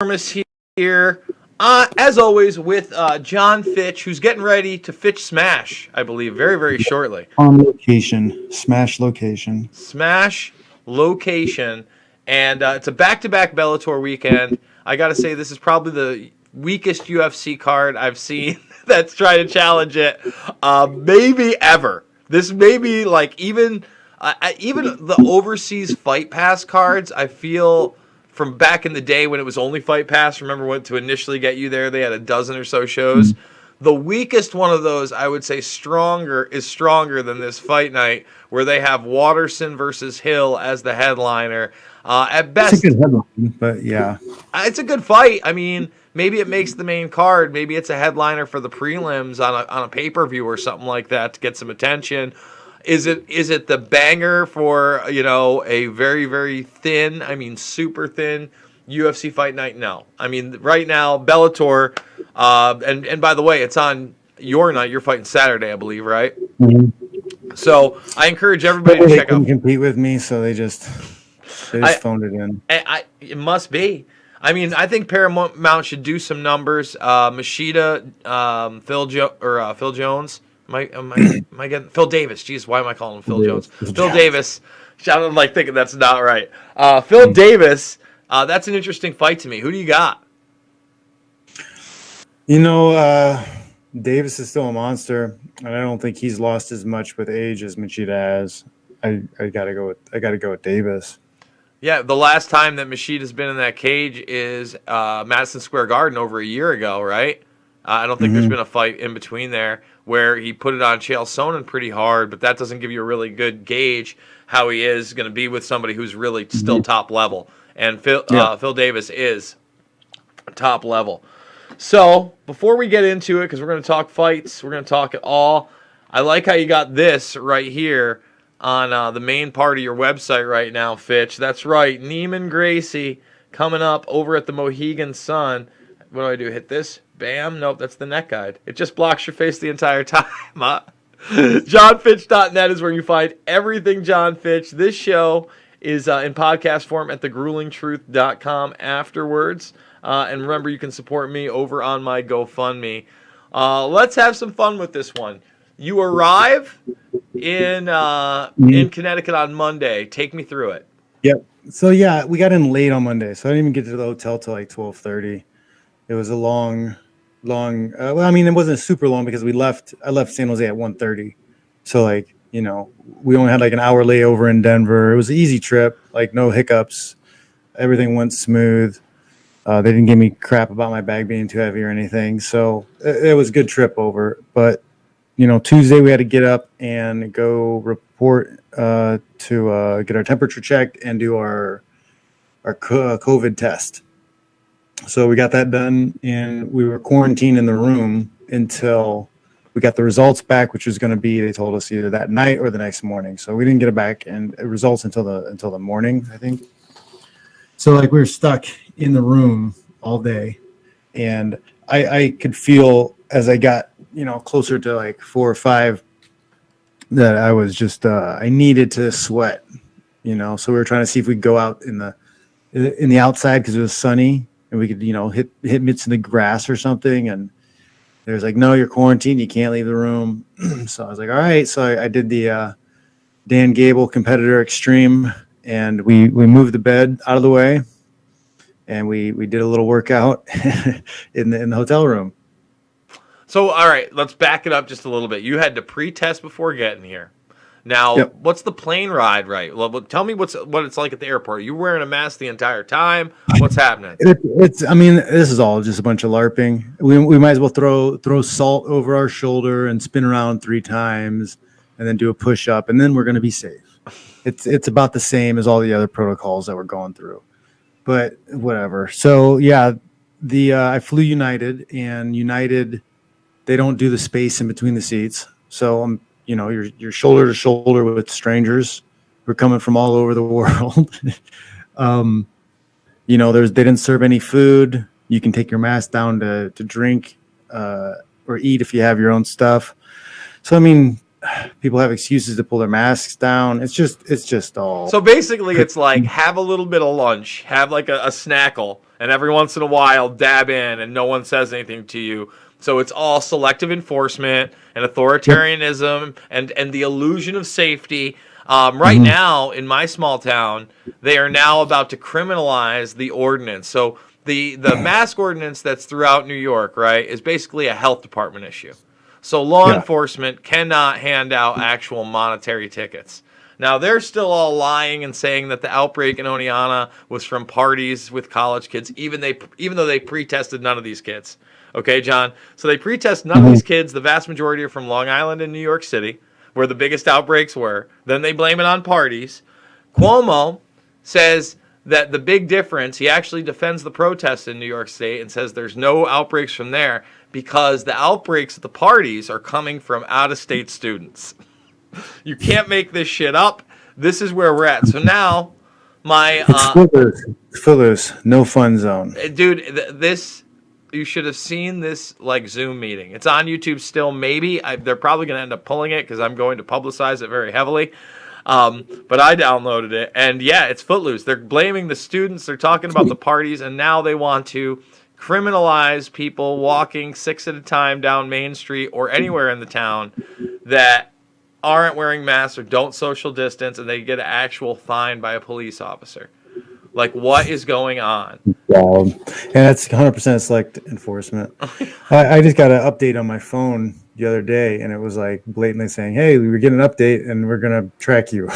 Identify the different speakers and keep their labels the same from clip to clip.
Speaker 1: Enormous here, as always, with John Fitch, who's getting ready to Fitch Smash, I believe, very, very shortly.
Speaker 2: On location, Smash location.
Speaker 1: Smash location, and it's a back-to-back Bellator weekend. I got to say, this is probably the weakest UFC card I've seen that's trying to challenge it, maybe ever. This may be like even the overseas Fight Pass cards, I feel, from back in the day when it was only Fight Pass. Remember when to initially get you there, they had a dozen or so shows. The weakest one of those, I would say, is stronger than this fight night, where they have Watterson versus Hill as the headliner. At best,
Speaker 2: it's a good headline, but yeah,
Speaker 1: it's a good fight. I mean, maybe it makes the main card. Maybe it's a headliner for the prelims on a pay-per-view or something like that to get some attention. Is it the banger for, a very, very thin, I mean super thin UFC fight night? No. I mean, right now, Bellator, and by the way, it's on your night. You're fighting Saturday, I believe, right?
Speaker 2: Mm-hmm.
Speaker 1: So I encourage everybody to check out.
Speaker 2: They couldn't compete with me, so they just phoned it in.
Speaker 1: It must be. I mean, I think Paramount should do some numbers. Machida, Phil Jones. Am I getting Phil Davis? Jeez, why am I calling him Phil Jones? Phil Davis. I'm like thinking that's not right. Phil Davis. That's an interesting fight to me. Who do you got?
Speaker 2: Davis is still a monster, and I don't think he's lost as much with age as Machida has. I gotta go with Davis.
Speaker 1: Yeah, the last time that Machida's been in that cage is Madison Square Garden over a year ago, right? I don't think there's been a fight in between there where he put it on Chael Sonnen pretty hard, but that doesn't give you a really good gauge how he is going to be with somebody who's really still top level. And Phil Davis is top level. So before we get into it, because we're going to talk fights, we're going to talk it all. I like how you got this right here on the main part of your website right now, Fitch. That's right, Neiman Gracie coming up over at the Mohegan Sun. What do? Hit this? Bam. Nope, that's the net guide. It just blocks your face the entire time. JohnFitch.net is where you find everything John Fitch. This show is in podcast form at thegruelingtruth.com afterwards. And remember, you can support me over on my GoFundMe. Let's have some fun with this one. You arrive in Connecticut on Monday. Take me through it.
Speaker 2: Yep. So, yeah, we got in late on Monday, so I didn't even get to the hotel till like 12:30. It was a long, well, I mean, it wasn't super long because I left San Jose at 1:30. So, we only had like an hour layover in Denver. It was an easy trip, like no hiccups. Everything went smooth. They didn't give me crap about my bag being too heavy or anything. So it was a good trip over. But, Tuesday we had to get up and go report to get our temperature checked and do our COVID test. So we got that done, and we were quarantined in the room until we got the results back, which was going to be, they told us, either that night or the next morning. So we didn't get it back and results until the morning, I think. So we were stuck in the room all day, and I could feel as I got closer to like 4 or 5 that I was just I needed to sweat, So we were trying to see if we could go out in the outside because it was sunny. And we could, hit mitts in the grass or something. And they was like, no, you're quarantined. You can't leave the room. So I was like, all right. So I did the Dan Gable Competitor Extreme, and we moved the bed out of the way, and we did a little workout in the hotel room.
Speaker 1: So, all right, let's back it up just a little bit. You had to pre-test before getting here. Now,
Speaker 2: Yep.
Speaker 1: What's the plane ride, right? Well, tell me what it's like at the airport. Are you wearing a mask the entire time? What's happening?
Speaker 2: I mean, this is all just a bunch of LARPing. We might as well throw salt over our shoulder and spin around 3 times and then do a push-up, and then we're going to be safe. It's about the same as all the other protocols that we're going through. But whatever. So, yeah, I flew United, and United, they don't do the space in between the seats. So you're shoulder to shoulder with strangers who are coming from all over the world. They didn't serve any food. You can take your mask down to drink or eat if you have your own stuff. So, I mean, people have excuses to pull their masks down. It's just all.
Speaker 1: So basically, it's like have a little bit of lunch, have like a snackle, and every once in a while dab in, and no one says anything to you. So it's all selective enforcement and authoritarianism and the illusion of safety. Right now, in my small town, they are now about to criminalize the ordinance. So the mask ordinance that's throughout New York, right, is basically a health department issue. So law enforcement cannot hand out actual monetary tickets. Now, they're still all lying and saying that the outbreak in Oneonta was from parties with college kids, even though they pre-tested none of these kids. Okay, John? So they pre-test none of these kids. The vast majority are from Long Island and New York City, where the biggest outbreaks were. Then they blame it on parties. Cuomo says that the big difference, he actually defends the protests in New York State and says there's no outbreaks from there because the outbreaks at the parties are coming from out-of-state students. You can't make this shit up. This is where we're at. So now,
Speaker 2: it's Footloose, no fun zone.
Speaker 1: Dude, this... You should have seen this like Zoom meeting. It's on YouTube still, maybe. They're probably going to end up pulling it because I'm going to publicize it very heavily. But I downloaded it. And yeah, it's Footloose. They're blaming the students. They're talking about the parties. And now they want to criminalize people walking 6 at a time down Main Street or anywhere in the town that aren't wearing masks or don't social distance. And they get an actual fine by a police officer. Like, what is going on?
Speaker 2: And that's 100% select enforcement. I just got an update on my phone the other day, and it was like blatantly saying, "Hey, we were getting an update, and we're gonna track you."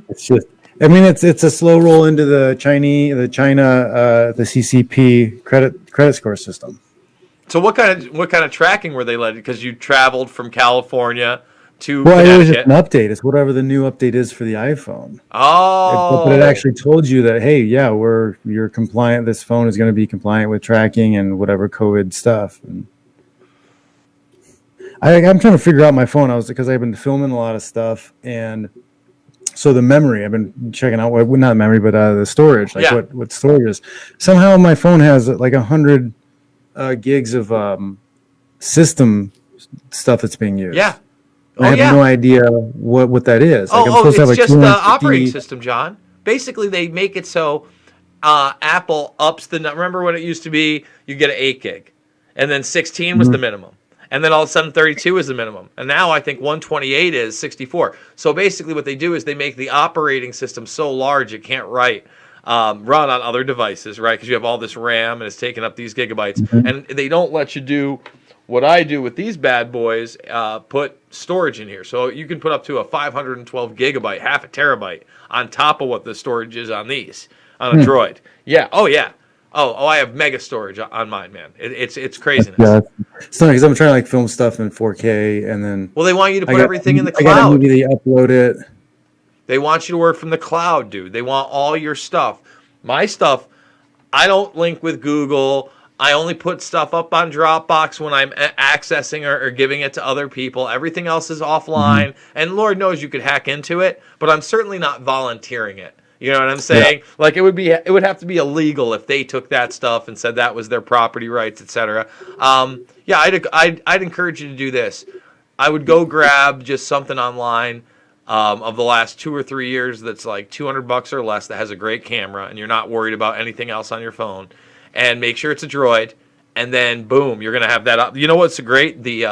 Speaker 2: It's just, I mean, it's a slow roll into the the CCP credit score system.
Speaker 1: So what kind of tracking were they letting? Because you traveled from California to
Speaker 2: Connecticut. It was just an update. It's whatever the new update is for the iPhone.
Speaker 1: Oh.
Speaker 2: But it actually told you that, hey, yeah, you're compliant. This phone is going to be compliant with tracking and whatever COVID stuff. And I'm trying to figure out my phone. Because I've been filming a lot of stuff, and so the memory, I've been checking out not memory, but the storage, what storage is. Somehow my phone has like 100 gigs of system stuff that's being used.
Speaker 1: Yeah.
Speaker 2: I have no idea what that is.
Speaker 1: Like, it's just the operating system, John. Basically, they make it so Apple ups the... Remember when it used to be you get an 8 gig, and then 16 was the minimum, and then all of a sudden 32 is the minimum, and now I think 128 is 64. So basically what they do is they make the operating system so large it can't run on other devices, right? Because you have all this RAM, and it's taking up these gigabytes, and they don't let you do... What I do with these bad boys, put storage in here. So you can put up to a 512 gigabyte, half a terabyte, on top of what the storage is on these, on a Droid. Yeah. Oh, yeah. Oh, I have mega storage on mine, man. It's craziness.
Speaker 2: Yeah. It's funny because I'm trying to like film stuff in 4K and then...
Speaker 1: Well, they want you to put everything in the cloud.
Speaker 2: I got to immediately upload it.
Speaker 1: They want you to work from the cloud, dude. They want all your stuff. My stuff, I don't link with Google. I only put stuff up on Dropbox when I'm accessing or giving it to other people. Everything else is offline. And Lord knows you could hack into it, but I'm certainly not volunteering it. You know what I'm saying? Yeah. Like it would have to be illegal if they took that stuff and said that was their property rights, etc. I'd encourage you to do this. I would go grab just something online of the last 2 or 3 years that's like $200 or less that has a great camera and you're not worried about anything else on your phone. And make sure it's a Droid, and then boom, you're gonna have that up. You know what's great? The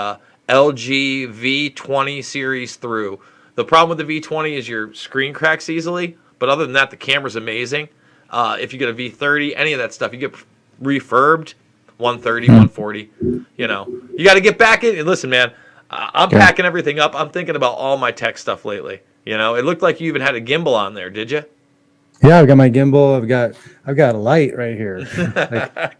Speaker 1: LG V20 series through. The problem with the V20 is your screen cracks easily, but other than that, the camera's amazing. If you get a V30, any of that stuff, you get refurbed, 130, 140. You know, you got to get back in. And listen, man, I'm packing everything up. I'm thinking about all my tech stuff lately. You know, it looked like you even had a gimbal on there, did you?
Speaker 2: Yeah, I've got my gimbal. I've got a light right here.
Speaker 1: It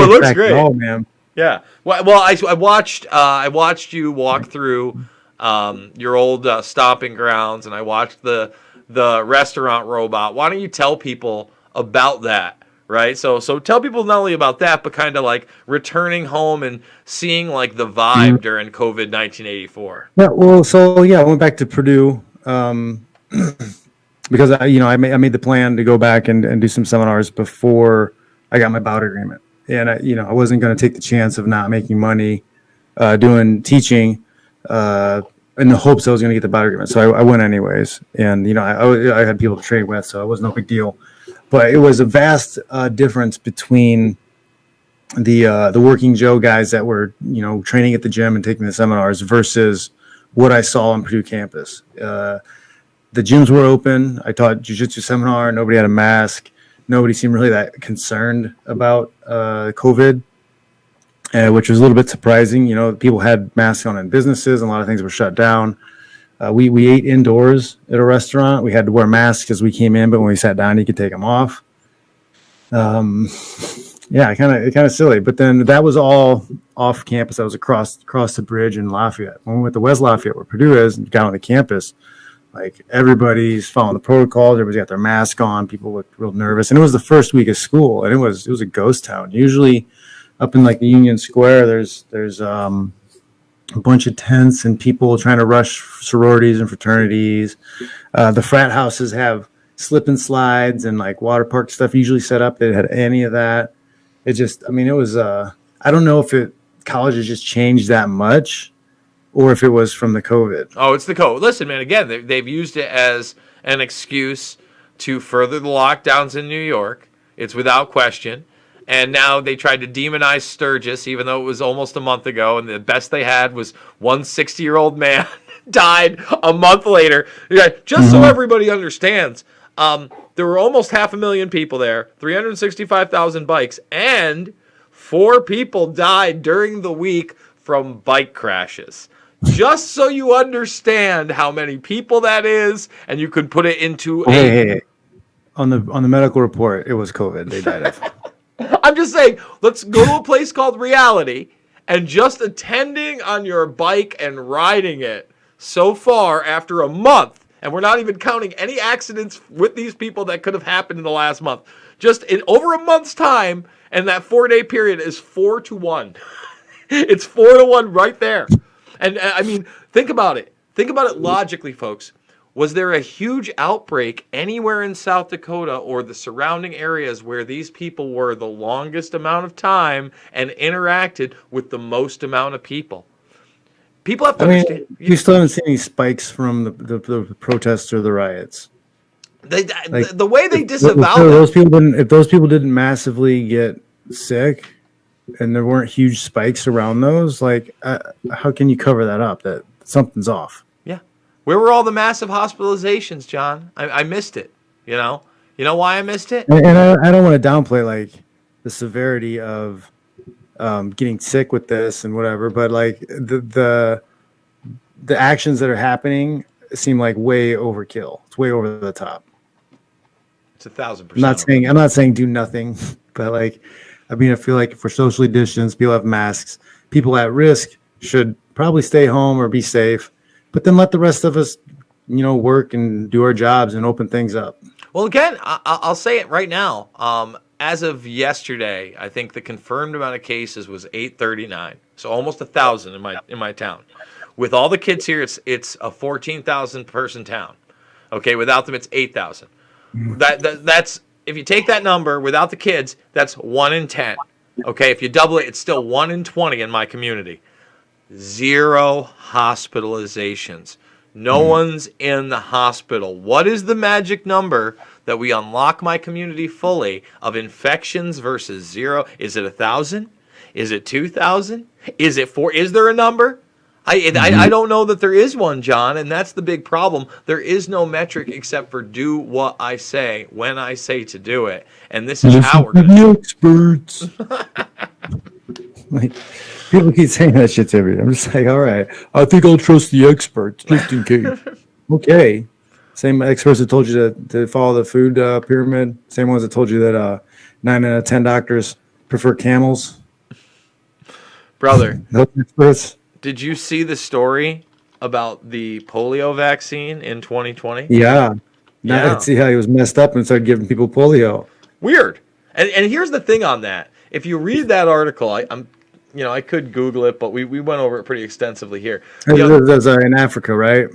Speaker 1: looks great.
Speaker 2: Oh man.
Speaker 1: Yeah. Well, I watched you walk through your old stomping grounds, and I watched the restaurant robot. Why don't you tell people about that? Right. So tell people not only about that, but kind of like returning home and seeing like the vibe during COVID 1984.
Speaker 2: Yeah. Well, I went back to Purdue. Because I made the plan to go back and do some seminars before I got my bout agreement, and I wasn't going to take the chance of not making money doing teaching in the hopes I was going to get the bout agreement. So I went anyways, and I had people to trade with, so it was no big deal. but it was a vast difference between the working Joe guys that were, training at the gym and taking the seminars versus what I saw on Purdue campus. The gyms were open. I taught jiu-jitsu seminar. Nobody had a mask. Nobody seemed really that concerned about COVID, which was a little bit surprising. People had masks on in businesses, and a lot of things were shut down. We ate indoors at a restaurant. We had to wear masks as we came in, but when we sat down, you could take them off. Yeah, kind of silly. But then that was all off campus. That was across the bridge in Lafayette. When we went to West Lafayette, where Purdue is, and got on the campus, like everybody's following the protocols. Everybody's got their mask on. People looked real nervous, and it was the first week of school, and it was a ghost town. Usually, up in like the Union Square, there's a bunch of tents and people trying to rush sororities and fraternities. The frat houses have slip and slides and like water park stuff usually set up. They had any of that. It was, I don't know if colleges just changed that much or if it was from the COVID.
Speaker 1: Oh, it's the COVID. Listen, man, again, they've used it as an excuse to further the lockdowns in New York. It's without question. And now they tried to demonize Sturgis, even though it was almost a month ago. And the best they had was one 60-year-old man died a month later. Just so everybody understands, there were almost 500,000 people there, 365,000 bikes, and 4 people died during the week from bike crashes. Just so you understand how many people that is, and you could put it into
Speaker 2: Hey. On the medical report, it was COVID. They died of.
Speaker 1: I'm just saying, let's go to a place called reality, and just attending on your bike and riding it so far after a month, and we're not even counting any accidents with these people that could have happened in the last month. Just in over a month's time, and that 4-day period is 4-1. It's 4-1 right there. And I mean, think about it. Think about it logically, folks. Was there a huge outbreak anywhere in South Dakota or the surrounding areas where these people were the longest amount of time and interacted with the most amount of people? People have to understand.
Speaker 2: You still haven't seen any spikes from the protests or the riots.
Speaker 1: The way they disavow
Speaker 2: if those people didn't massively get sick and there weren't huge spikes around those, how can you cover that up? That something's off.
Speaker 1: Yeah. Where were all the massive hospitalizations, John? I missed it. You know why I missed it?
Speaker 2: And I don't want to downplay the severity of getting sick with this and whatever, but the actions that are happening seem like way overkill. It's way over the top.
Speaker 1: It's 1,000%.
Speaker 2: I'm not saying do nothing, but I feel like if we're socially distanced, people have masks, people at risk should probably stay home or be safe, but then let the rest of us, work and do our jobs and open things up.
Speaker 1: Well, again, I'll say it right now. As of yesterday, I think the confirmed amount of cases was 839, so almost 1,000 in my town. With all the kids here, it's a 14,000 person town. Okay, without them, it's 8,000. That's if you take that number without the kids, that's 1 in 10. Okay, if you double it, it's still 1 in 20 in my community. 0 hospitalizations. No one's in the hospital. What is the magic number that we unlock my community fully of infections versus 0? Is it 1,000? Is it 2,000? Is it 4? Is there a number? I don't know that there is one, John, and that's the big problem. There is no metric except for do what I say when I say to do it, and this is how we're going to do it.
Speaker 2: Experts. People keep saying that shit to me. I'm just all right, I think I'll trust the experts just in case. Okay. Same experts that told you to follow the food pyramid. Same ones that told you that 9 out of 10 doctors prefer camels.
Speaker 1: Brother,
Speaker 2: those experts.
Speaker 1: Did you see the story about the polio vaccine in 2020?
Speaker 2: Yeah. Now I see how he was messed up and started giving people polio.
Speaker 1: Weird. And here's the thing on that. If you read that article, I could Google it, but we went over it pretty extensively here.
Speaker 2: Those are in Africa, right?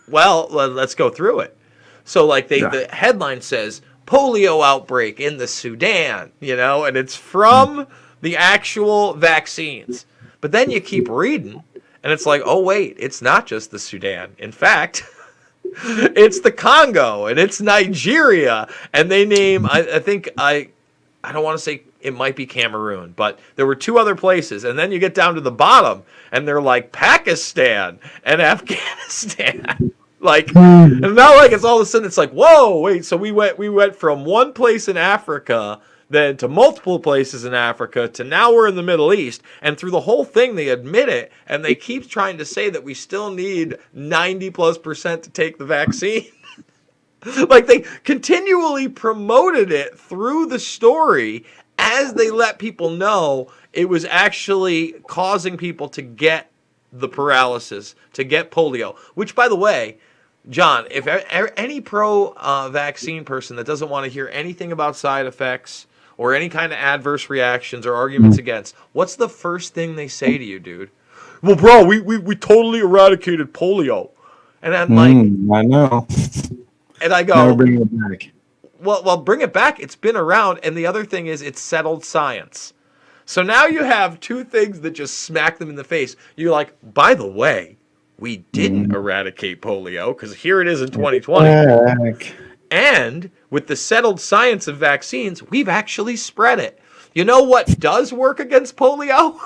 Speaker 1: Well, let's go through it. So, the headline says, polio outbreak in the Sudan, and it's from the actual vaccines. But then you keep reading, and it's like, oh, wait, it's not just the Sudan. In fact, It's the Congo and it's Nigeria, and they name I don't want to say it might be Cameroon, but there were two other places, and then you get down to the bottom and they're like Pakistan and Afghanistan. Like, and not like it's all of a sudden it's like, whoa, wait, so we went from one place in Africa then to multiple places in Africa to now we're in the Middle East, and through the whole thing they admit it, and they keep trying to say that we still need 90+% to take the vaccine. Like, they continually promoted it through the story as they let people know it was actually causing people to get the paralysis, to get polio, which, by the way, John, if any pro-vaccine person that doesn't want to hear anything about side effects or any kind of adverse reactions or arguments against, what's the first thing they say to you, dude? Well, bro, we totally eradicated polio. And I'm like...
Speaker 2: I know.
Speaker 1: And I go...
Speaker 2: Never bring it back.
Speaker 1: Well, bring it back. It's been around. And the other thing is it's settled science. So now you have two things that just smack them in the face. You're like, by the way, we didn't eradicate polio because here it is in 2020. And with the settled science of vaccines, we've actually spread it. You know what does work against polio?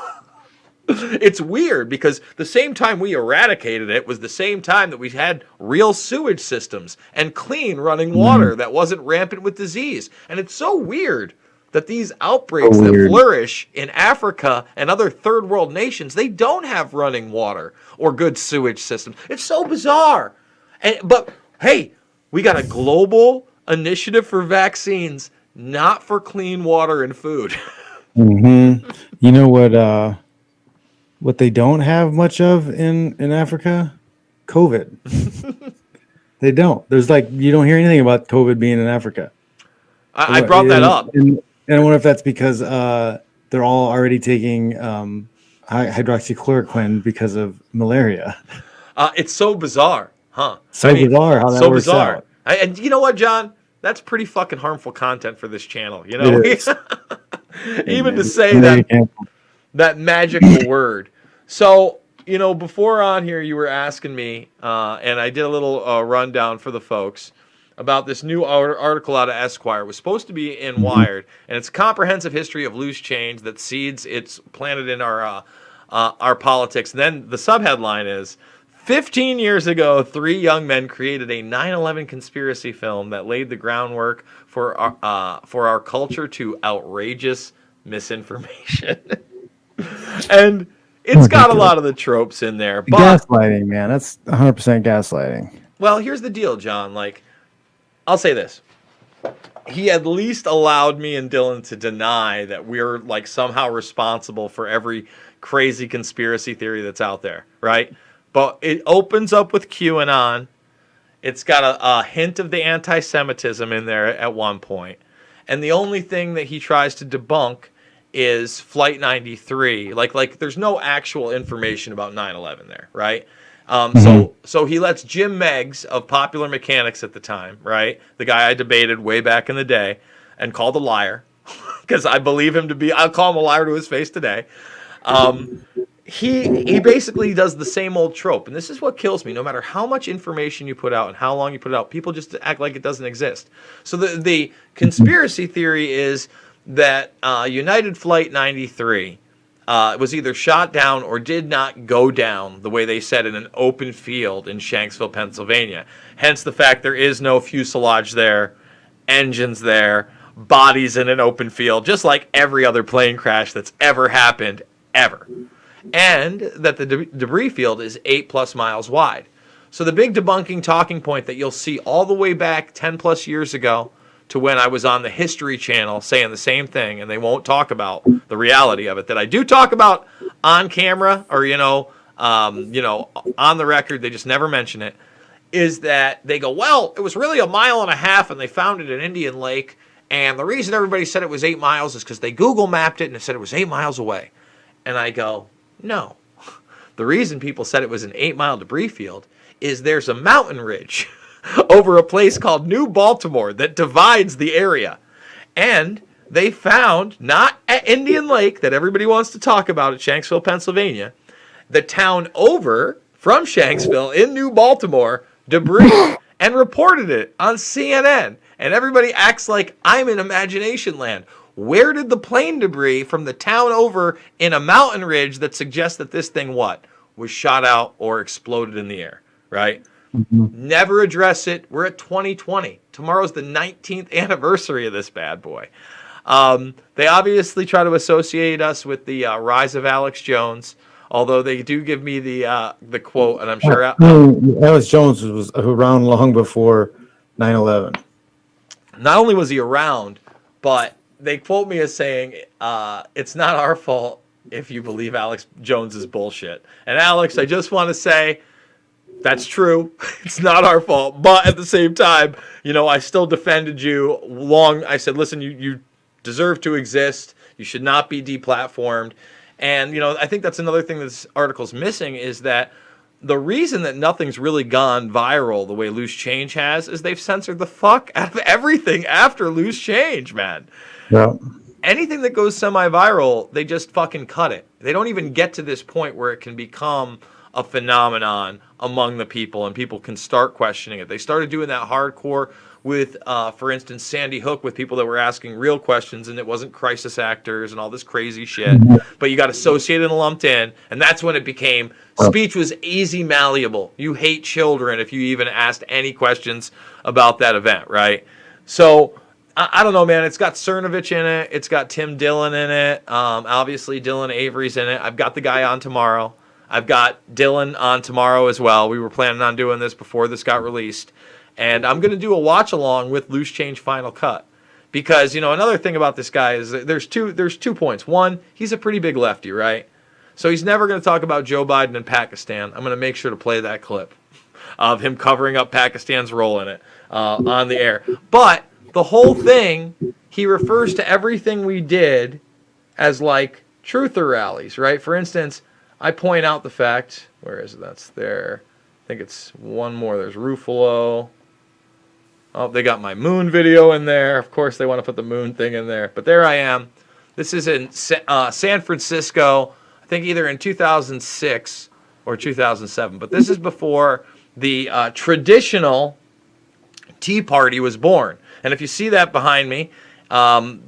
Speaker 1: It's weird because the same time we eradicated it was the same time that we had real sewage systems and clean running water that wasn't rampant with disease. And it's so weird that these outbreaks that flourish in Africa and other third world nations, they don't have running water or good sewage systems. It's so bizarre. But hey, we got a global initiative for vaccines, not for clean water and food.
Speaker 2: You know what they don't have much of in Africa? COVID. They don't. There's you don't hear anything about COVID being in Africa.
Speaker 1: I brought that up.
Speaker 2: And I wonder if that's because they're all already taking hydroxychloroquine because of malaria.
Speaker 1: It's so bizarre, huh?
Speaker 2: Bizarre how that works out.
Speaker 1: And you know what, John? That's pretty fucking harmful content for this channel. You know, even to say that magical word. So, you know, before on here, you were asking me, and I did a little rundown for the folks about this new article out of Esquire. It was supposed to be in Wired, and it's a comprehensive history of loose change that seeds it's planted in our politics. And then the subheadline is, 15 years ago, 3 young men created a 9/11 conspiracy film that laid the groundwork for our culture to outrageous misinformation. And it's got a lot of the tropes in there. But
Speaker 2: gaslighting, man. That's 100% gaslighting.
Speaker 1: Well, here's the deal, John. I'll say this. He at least allowed me and Dylan to deny that we're somehow responsible for every crazy conspiracy theory that's out there, right? But it opens up with QAnon. It's got a hint of the anti-Semitism in there at one point. And the only thing that he tries to debunk is Flight 93. There's no actual information about 9/11 there, right? So he lets Jim Meigs of Popular Mechanics at the time, right? The guy I debated way back in the day and called a liar because I believe him to be, I'll call him a liar to his face today. He basically does the same old trope, and this is what kills me. No matter how much information you put out and how long you put it out, people just act like it doesn't exist. So the conspiracy theory is that United Flight 93 was either shot down or did not go down the way they said in an open field in Shanksville, Pennsylvania. Hence the fact there is no fuselage there, engines there, bodies in an open field, just like every other plane crash that's ever happened, ever. And that the debris field is 8+ miles wide. So the big debunking talking point that you'll see all the way back 10+ years ago to when I was on the History Channel saying the same thing, and they won't talk about the reality of it, that I do talk about on camera or, on the record, they just never mention it, is that they go, well, it was really 1.5 miles and they found it in Indian Lake, and the reason everybody said it was 8 miles is because they Google mapped it and it said it was 8 miles away. And I go, no. The reason people said it was an 8-mile debris field is there's a mountain ridge over a place called New Baltimore that divides the area. And they found, not at Indian Lake that everybody wants to talk about at Shanksville, Pennsylvania, the town over from Shanksville in New Baltimore debris and reported it on CNN. And everybody acts like I'm in imagination land. Where did the plane debris from the town over in a mountain ridge that suggests that this thing was shot out or exploded in the air, right? Never address it. We're at 2020. Tomorrow's the 19th anniversary of this bad boy. They obviously try to associate us with the rise of Alex Jones, although they do give me the quote, and I'm sure
Speaker 2: Alex Jones was around long before 9/11.
Speaker 1: Not only was he around, but they quote me as saying, it's not our fault if you believe Alex Jones is bullshit. And Alex, I just want to say, that's true. It's not our fault. But at the same time, I still defended you long. I said, listen, you deserve to exist. You should not be deplatformed. And, I think that's another thing this article's missing is that the reason that nothing's really gone viral the way Loose Change has is they've censored the fuck out of everything after Loose Change, man.
Speaker 2: Yeah.
Speaker 1: Anything that goes semi-viral, they just fucking cut it. They don't even get to this point where it can become a phenomenon among the people and people can start questioning it. They started doing that hardcore with, for instance, Sandy Hook with people that were asking real questions and it wasn't crisis actors and all this crazy shit. But you got associated and lumped in, and that's when it became speech was easy malleable. You hate children if you even asked any questions about that event, right? So I don't know, man. It's got Cernovich in it. It's got Tim Dillon in it. Obviously, Dylan Avery's in it. I've got the guy on tomorrow. I've got Dylan on tomorrow as well. We were planning on doing this before this got released. And I'm going to do a watch-along with Loose Change Final Cut. Because, another thing about this guy is that there's two points. One, he's a pretty big lefty, right? So he's never going to talk about Joe Biden and Pakistan. I'm going to make sure to play that clip of him covering up Pakistan's role in it on the air. But the whole thing, he refers to everything we did as like truther rallies, right? For instance, I point out the fact, where is it? That's there. I think it's one more. There's Ruffalo. Oh, they got my moon video in there. Of course, they want to put the moon thing in there. But there I am. This is in San Francisco, I think either in 2006 or 2007. But this is before the traditional Tea Party was born. And if you see that behind me,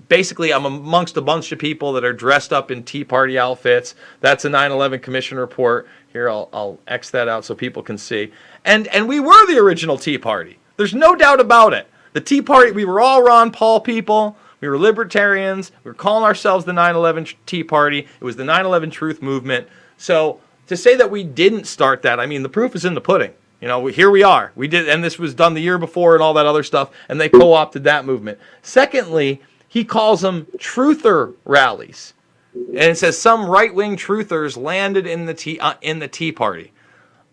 Speaker 1: basically I'm amongst a bunch of people that are dressed up in Tea Party outfits. That's a 9/11 Commission report. Here, I'll X that out so people can see. And we were the original Tea Party. There's no doubt about it. The Tea Party, we were all Ron Paul people. We were libertarians. We were calling ourselves the 9/11 Tea Party. It was the 9/11 Truth Movement. So to say that we didn't start that, I mean, the proof is in the pudding. Here we are. We did, and this was done the year before and all that other stuff, and they co-opted that movement. Secondly, he calls them truther rallies. And it says some right-wing truthers landed in the Tea Party.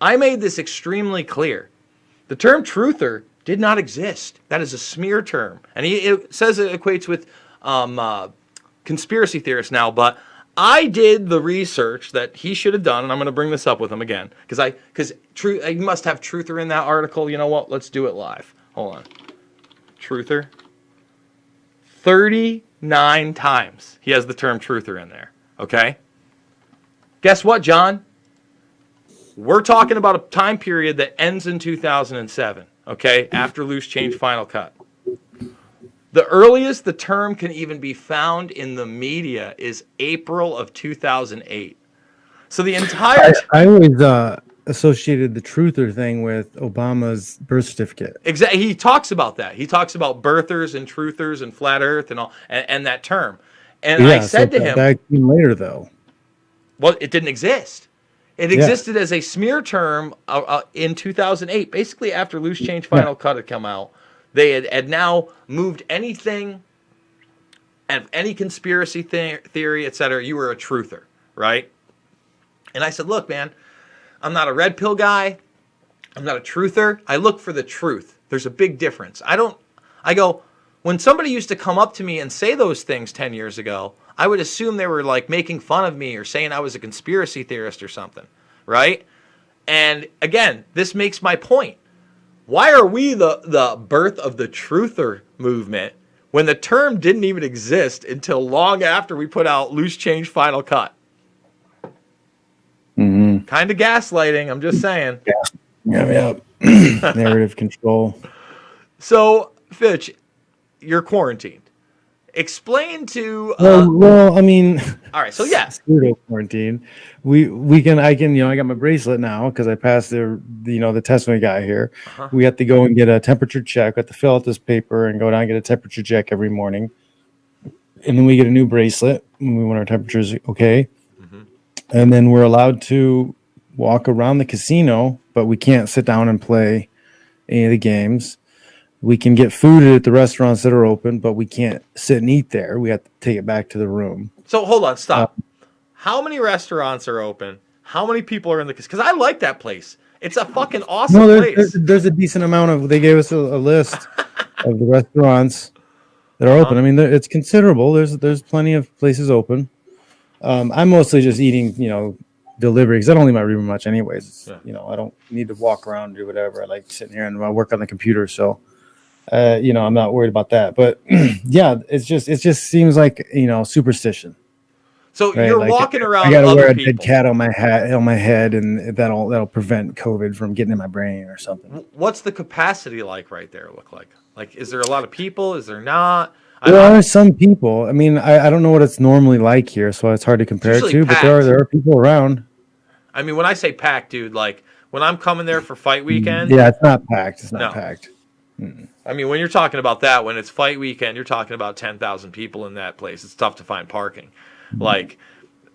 Speaker 1: I made this extremely clear. The term truther did not exist. That is a smear term. And it says it equates with conspiracy theorists now, but I did the research that he should have done, and I'm going to bring this up with him again, because I must have truther in that article. You know what? Let's do it live. Hold on. Truther. 39 times he has the term truther in there. Okay? Guess what, John? We're talking about a time period that ends in 2007. Okay? After Loose Change Final Cut. The earliest the term can even be found in the media is April of 2008. So the entire...
Speaker 2: I always associated the truther thing with Obama's birth certificate.
Speaker 1: Exactly. He talks about that. He talks about birthers and truthers and flat earth and all, and that term. And I said to him...
Speaker 2: That came later, though.
Speaker 1: Well, it didn't exist. It existed as a smear term in 2008, basically after Loose Change Final Cut had come out. They had now moved anything, and any conspiracy theory, etc. You were a truther, right? And I said, look, man, I'm not a red pill guy. I'm not a truther. I look for the truth. There's a big difference. I go, when somebody used to come up to me and say those things 10 years ago, I would assume they were like making fun of me or saying I was a conspiracy theorist or something, right? And again, this makes my point. Why are we the birth of the truther movement when the term didn't even exist until long after we put out Loose Change Final Cut? Mm-hmm. Kind of gaslighting, I'm just saying.
Speaker 2: Yeah, yeah. Narrative control.
Speaker 1: So, Fitch, you're quarantined. Explain to
Speaker 2: Well, I mean,
Speaker 1: all right, so yeah.
Speaker 2: pseudo quarantine. We can I can I got my bracelet now because I passed the test when we got here.
Speaker 1: Uh-huh.
Speaker 2: We have to go and get a temperature check. We have to fill out this paper and go down and get a temperature check every morning, and then we get a new bracelet when our temperature is okay, and then we're allowed to walk around the casino, but we can't sit down and play any of the games. We can get food at the restaurants that are open, but we can't sit and eat there. We have to take it back to the room.
Speaker 1: So hold on, stop. How many restaurants are open? How many people are in the casino? Because I like that place. It's a fucking awesome place.
Speaker 2: There's a decent amount of. They gave us a list of the restaurants that are open. I mean, it's considerable. There's plenty of places open. I'm mostly just eating, delivery because I don't leave my room much, anyways. Yeah. I don't need to walk around and do whatever. I like sitting here and I work on the computer, so I'm not worried about that. But yeah, it just seems like superstition.
Speaker 1: So right? You're like, walking around.
Speaker 2: I gotta wear a dead cat on my head, and that'll prevent COVID from getting in my brain or something.
Speaker 1: What's the capacity like right there? Look like? Like, is there a lot of people? Is there not?
Speaker 2: There are some people. I mean, I don't know what it's normally like here, so it's hard to compare it to.
Speaker 1: Packed.
Speaker 2: But there are people around.
Speaker 1: I mean, when I say packed, dude, like when I'm coming there for fight weekend.
Speaker 2: Yeah, it's not packed. It's not packed.
Speaker 1: Mm-mm. I mean, when you're talking about that, when it's fight weekend, you're talking about 10,000 people in that place. It's tough to find parking. Like,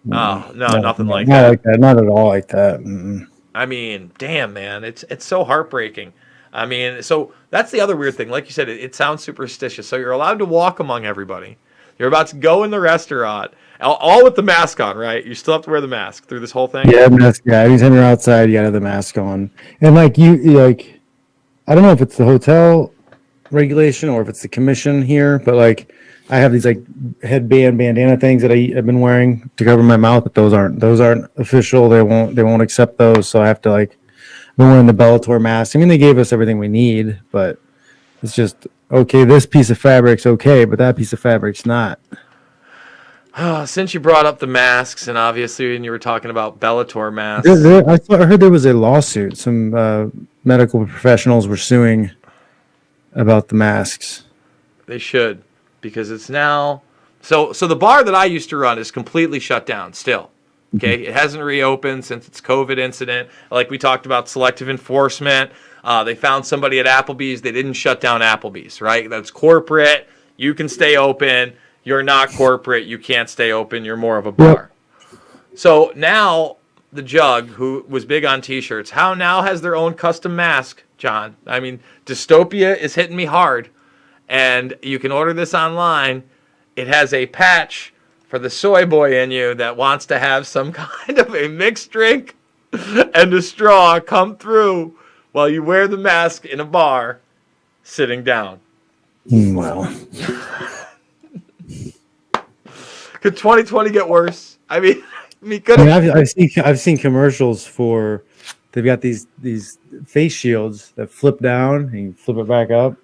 Speaker 1: nothing like that.
Speaker 2: Not at all like that. Mm-mm.
Speaker 1: I mean, damn, man, it's so heartbreaking. I mean, so that's the other weird thing. Like you said, it sounds superstitious. So you're allowed to walk among everybody. You're about to go in the restaurant, all with the mask on, right? You still have to wear the mask through this whole thing.
Speaker 2: Yeah, mask. Yeah, anytime you're outside, you gotta have the mask on. And I don't know if it's the hotel regulation or if it's the commission here, but I have these headband bandana things that I've been wearing to cover my mouth, but those aren't official. They won't accept those, so I have to I've been wearing the Bellator mask. I mean, they gave us everything we need, but it's just okay. This piece of fabric's okay, but that piece of fabric's not.
Speaker 1: Since you brought up the masks, and obviously, when you were talking about Bellator masks,
Speaker 2: I heard there was a lawsuit. Some medical professionals were suing about the masks.
Speaker 1: They should, because it's now so the bar that I used to run is completely shut down still. Okay, it hasn't reopened since its COVID incident. Like we talked about selective enforcement. They found somebody at Applebee's. They didn't shut down Applebee's, right? That's corporate. You can stay open. You're not corporate. You can't stay open. You're more of a bar. Yep. So now the Jug, who was big on T-shirts, now has their own custom mask, John. I mean, dystopia is hitting me hard. And you can order this online. It has a patch for the soy boy in you that wants to have some kind of a mixed drink and a straw come through while you wear the mask in a bar sitting down.
Speaker 2: Well.
Speaker 1: Could 2020 get worse? I mean,
Speaker 2: I've seen commercials for, they've got these face shields that flip down and you flip it back up.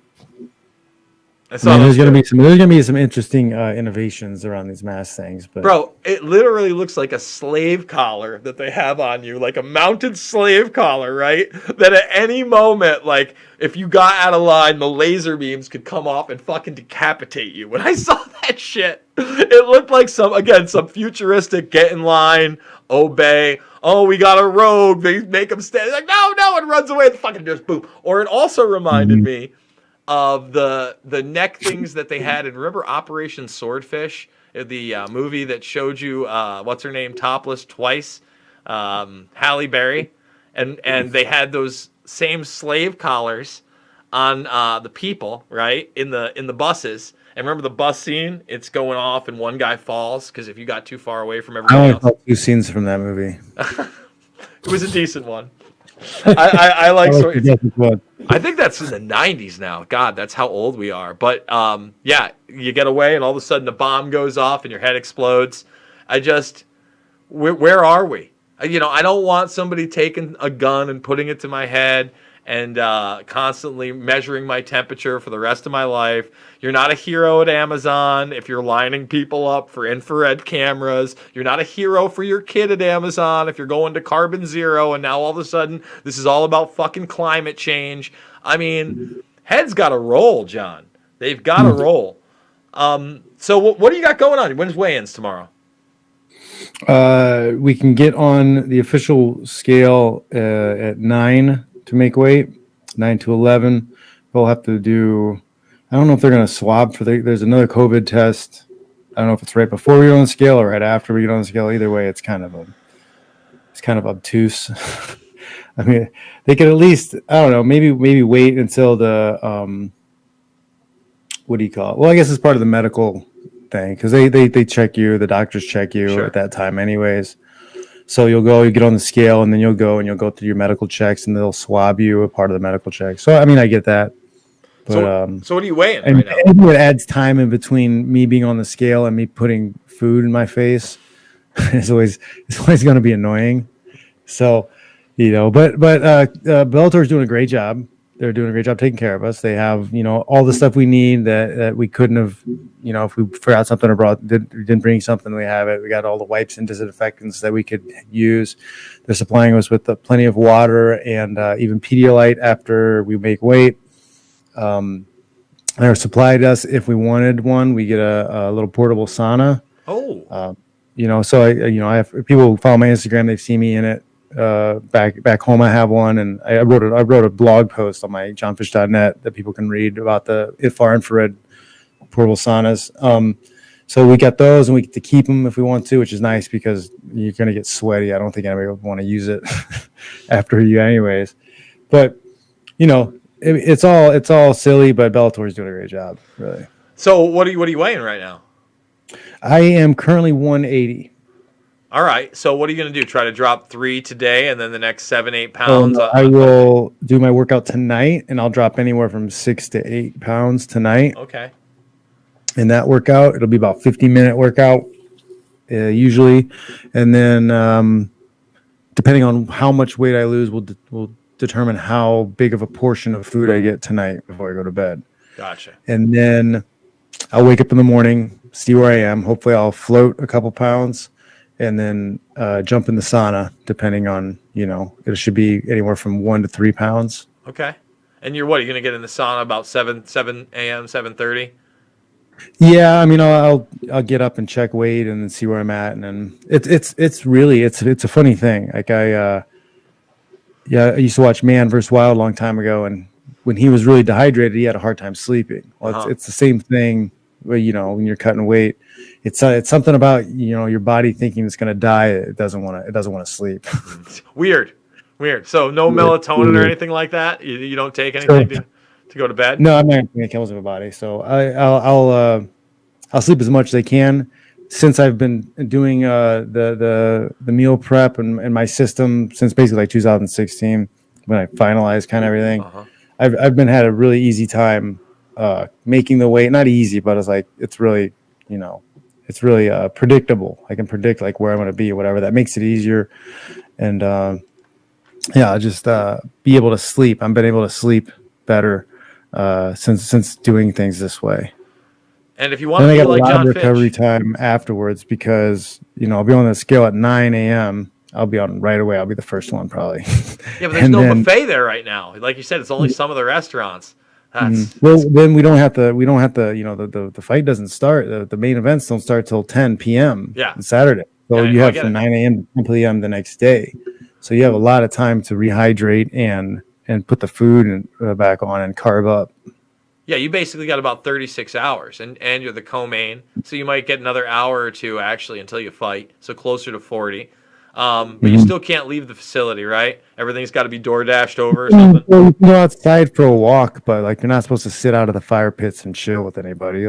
Speaker 2: There's gonna be some interesting innovations around these mask things, but
Speaker 1: bro, it literally looks like a slave collar that they have on you, like a mounted slave collar, right? That at any moment, like if you got out of line, the laser beams could come off and fucking decapitate you. When I saw that shit, it looked like some futuristic get in line, obey. Oh, we got a rogue. They make him stand. Like no, and runs away and fucking just boom. Or it also reminded me of the neck things that they had in, remember Operation Swordfish, the movie that showed you what's her name topless twice, Halle Berry, and they had those same slave collars on the people, right, in the buses. And remember the bus scene? It's going off and one guy falls because if you got too far away from everybody else.
Speaker 2: I only saw 2 scenes from that movie.
Speaker 1: It was a decent one. I like I think that's in the 90s now. God, that's how old we are. But yeah, you get away and all of a sudden the bomb goes off and your head explodes. Where are we? I don't want somebody taking a gun and putting it to my head and constantly measuring my temperature for the rest of my life. You're not a hero at Amazon if you're lining people up for infrared cameras. You're not a hero for your kid at Amazon if you're going to carbon zero, and now all of a sudden this is all about fucking climate change. I mean, heads got to roll, John. They've got to roll. So what do you got going on? When's weigh-ins tomorrow?
Speaker 2: We can get on the official scale at 9 to make weight, 9 to 11. We'll have to do, I don't know if they're going to swab there's another COVID test. I don't know if it's right before we get on the scale or right after we get on the scale. Either way, it's kind of obtuse. I mean, they could at least, I don't know, maybe wait until the, what do you call it? Well, I guess it's part of the medical thing because they check you, the doctors check you at that time anyways. So you get on the scale, and then you'll go through your medical checks, and they'll swab you, a part of the medical check. So I mean, I get that. But,
Speaker 1: so what are you weighing
Speaker 2: right
Speaker 1: now?
Speaker 2: It adds time in between me being on the scale and me putting food in my face. It's always going to be annoying. So, but Bellator is doing a great job. They're doing a great job taking care of us. They have, all the stuff we need that we couldn't have, if we forgot something or didn't bring something, we have it. We got all the wipes and disinfectants that we could use. They're supplying us with plenty of water and even Pedialyte after we make weight. They're supplied us if we wanted one. We get a little portable sauna.
Speaker 1: Oh,
Speaker 2: so I have people who follow my Instagram. They've seen me in it. Back home, I have one, and I wrote a blog post on my johnfish.net that people can read about the far infrared portable saunas. So we got those, and we get to keep them if we want to, which is nice because you're going to get sweaty. I don't think anybody would want to use it after you, anyways. But it's all silly, but Bellator is doing a great job, really.
Speaker 1: So what are you weighing right now?
Speaker 2: I am currently 180.
Speaker 1: All right. So what are you going to do? Try to drop 3 today, and then the next 7-8 pounds?
Speaker 2: I will do my workout tonight, and I'll drop anywhere from 6 to 8 pounds tonight.
Speaker 1: Okay.
Speaker 2: In that workout, it'll be about 50-minute workout usually, and then depending on how much weight I lose, will determine how big of a portion of food I get tonight before I go to bed.
Speaker 1: Gotcha.
Speaker 2: And then I'll wake up in the morning, see where I am. Hopefully, I'll float a couple pounds. And then jump in the sauna, depending on, it should be anywhere from 1 to 3 pounds.
Speaker 1: Okay. And you're going to get in the sauna about 7 a.m., 7:30?
Speaker 2: Yeah, I mean, I'll get up and check weight and then see where I'm at. And then it's really a funny thing. Like I used to watch Man vs. Wild a long time ago. And when he was really dehydrated, he had a hard time sleeping. Well, it's the same thing, when you're cutting weight. It's something about your body thinking it's going to die. It doesn't want to sleep.
Speaker 1: Weird. So no melatonin or anything like that. You don't take anything to go to bed.
Speaker 2: No, I'm not going to kill my body. So I'll sleep as much as I can. Since I've been doing the meal prep and my system since basically like 2016 when I finalized kind of everything, I've been had a really easy time making the weight. Not easy, but it's really predictable. I can predict like where I'm going to be, whatever. That makes it easier. And just be able to sleep. I've been able to sleep better since doing things this way.
Speaker 1: And if you want to be like John Fitch,
Speaker 2: recovery time afterwards because I'll be on the scale at 9 a.m. I'll be on right away. I'll be the first one probably.
Speaker 1: Yeah, but there's no buffet there right now. Like you said, it's only some of the restaurants.
Speaker 2: Then we don't have to. The fight doesn't start. The main events don't start till 10 p.m.
Speaker 1: Yeah,
Speaker 2: on Saturday. So you have from 9 a.m. to 10 p.m. the next day. So you have a lot of time to rehydrate and put the food back on and carb up.
Speaker 1: Yeah, you basically got about 36 hours, and you're the co-main, so you might get another hour or two actually until you fight, so closer to 40. But you still can't leave the facility, right? Everything's got to be door dashed over or something.
Speaker 2: Well, you can go outside for a walk, but you're not supposed to sit out of the fire pits and chill with anybody.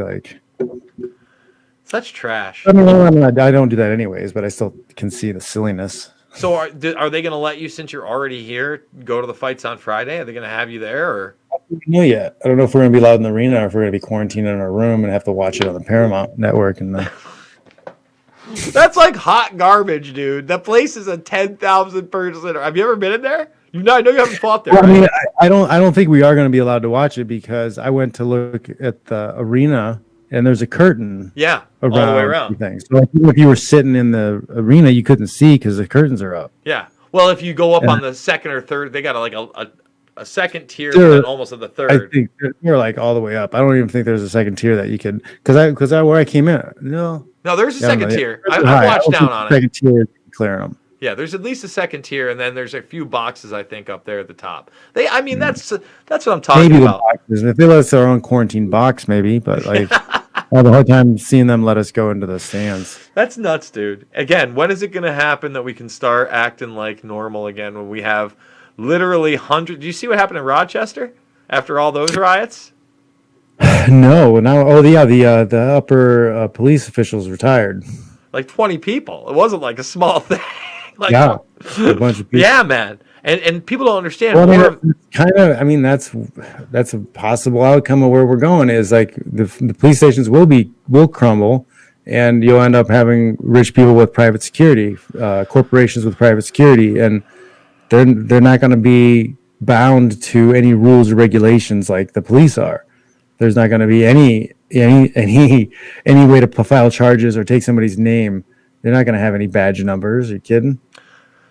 Speaker 1: Such trash.
Speaker 2: I don't do that anyways, but I still can see the silliness.
Speaker 1: So are they going to let you, since you're already here, go to the fights on Friday? Are they going to have you there? Or?
Speaker 2: I don't know yet. I don't know if we're going to be allowed in the arena or if we're going to be quarantined in our room and have to watch it on the Paramount Network.
Speaker 1: That's like hot garbage, dude. That place is a 10,000 person. Have you ever been in there? I know you haven't fought there.
Speaker 2: Well,
Speaker 1: Right?
Speaker 2: I mean, I don't think we are going to be allowed to watch it because I went to look at the arena and there's a curtain
Speaker 1: Yeah,
Speaker 2: around
Speaker 1: all the way around.
Speaker 2: things. So if you were sitting in the arena, you couldn't see because the curtains are up.
Speaker 1: Yeah. Well, if you go up
Speaker 2: And
Speaker 1: on the second or third, they got like a second tier,
Speaker 2: Sure.
Speaker 1: but then almost at the
Speaker 2: I
Speaker 1: third.
Speaker 2: think we're like all the way up. I don't even think there's a second tier that you can because where I came in. No,
Speaker 1: No, there's a
Speaker 2: I don't
Speaker 1: second
Speaker 2: know.
Speaker 1: tier.
Speaker 2: It's
Speaker 1: I
Speaker 2: high.
Speaker 1: watched
Speaker 2: don't
Speaker 1: down
Speaker 2: think
Speaker 1: on
Speaker 2: the
Speaker 1: it.
Speaker 2: second tier is clearing them.
Speaker 1: Yeah, there's at least a second tier, and then there's a few boxes I think up there at the top. I mean, that's what I'm talking
Speaker 2: Maybe the
Speaker 1: about.
Speaker 2: boxes. If they let us our own quarantine box, maybe. But like, I have a hard time seeing them let us go into the stands.
Speaker 1: That's nuts, dude. Again, when is it going to happen that we can start acting like normal again when we have literally hundreds? Do you see what happened in Rochester after all those riots?
Speaker 2: No, now the upper police officials retired.
Speaker 1: Like 20 people. It wasn't like a small thing. Like,
Speaker 2: Yeah, a bunch of people.
Speaker 1: yeah, man. And people don't understand.
Speaker 2: Well,
Speaker 1: more of,
Speaker 2: I mean, that's a possible outcome of where we're going. Is like the police stations will crumble, and you'll end up having rich people with private security, corporations with private security, and they're not going to be bound to any rules or regulations like the police are. There's not going to be any way to file charges or take somebody's name. They're not going to have any badge numbers. Are you kidding?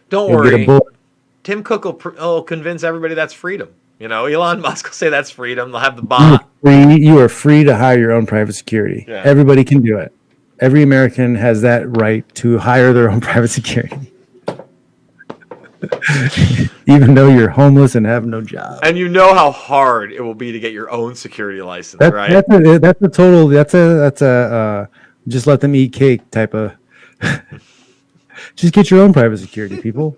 Speaker 1: don't
Speaker 2: You'll get a
Speaker 1: worry.
Speaker 2: bullet.
Speaker 1: Tim Cook will convince everybody that's freedom. You know, Elon Musk will say that's freedom. They'll have the bot.
Speaker 2: You are free to hire your own private security.
Speaker 1: Yeah.
Speaker 2: Everybody can do it. Every American has that right to hire their own private security. Even though you're homeless and have no job.
Speaker 1: And you know how hard it will be to get your own security license, right?
Speaker 2: That's a just let them eat cake type of. Just get your own private security, people.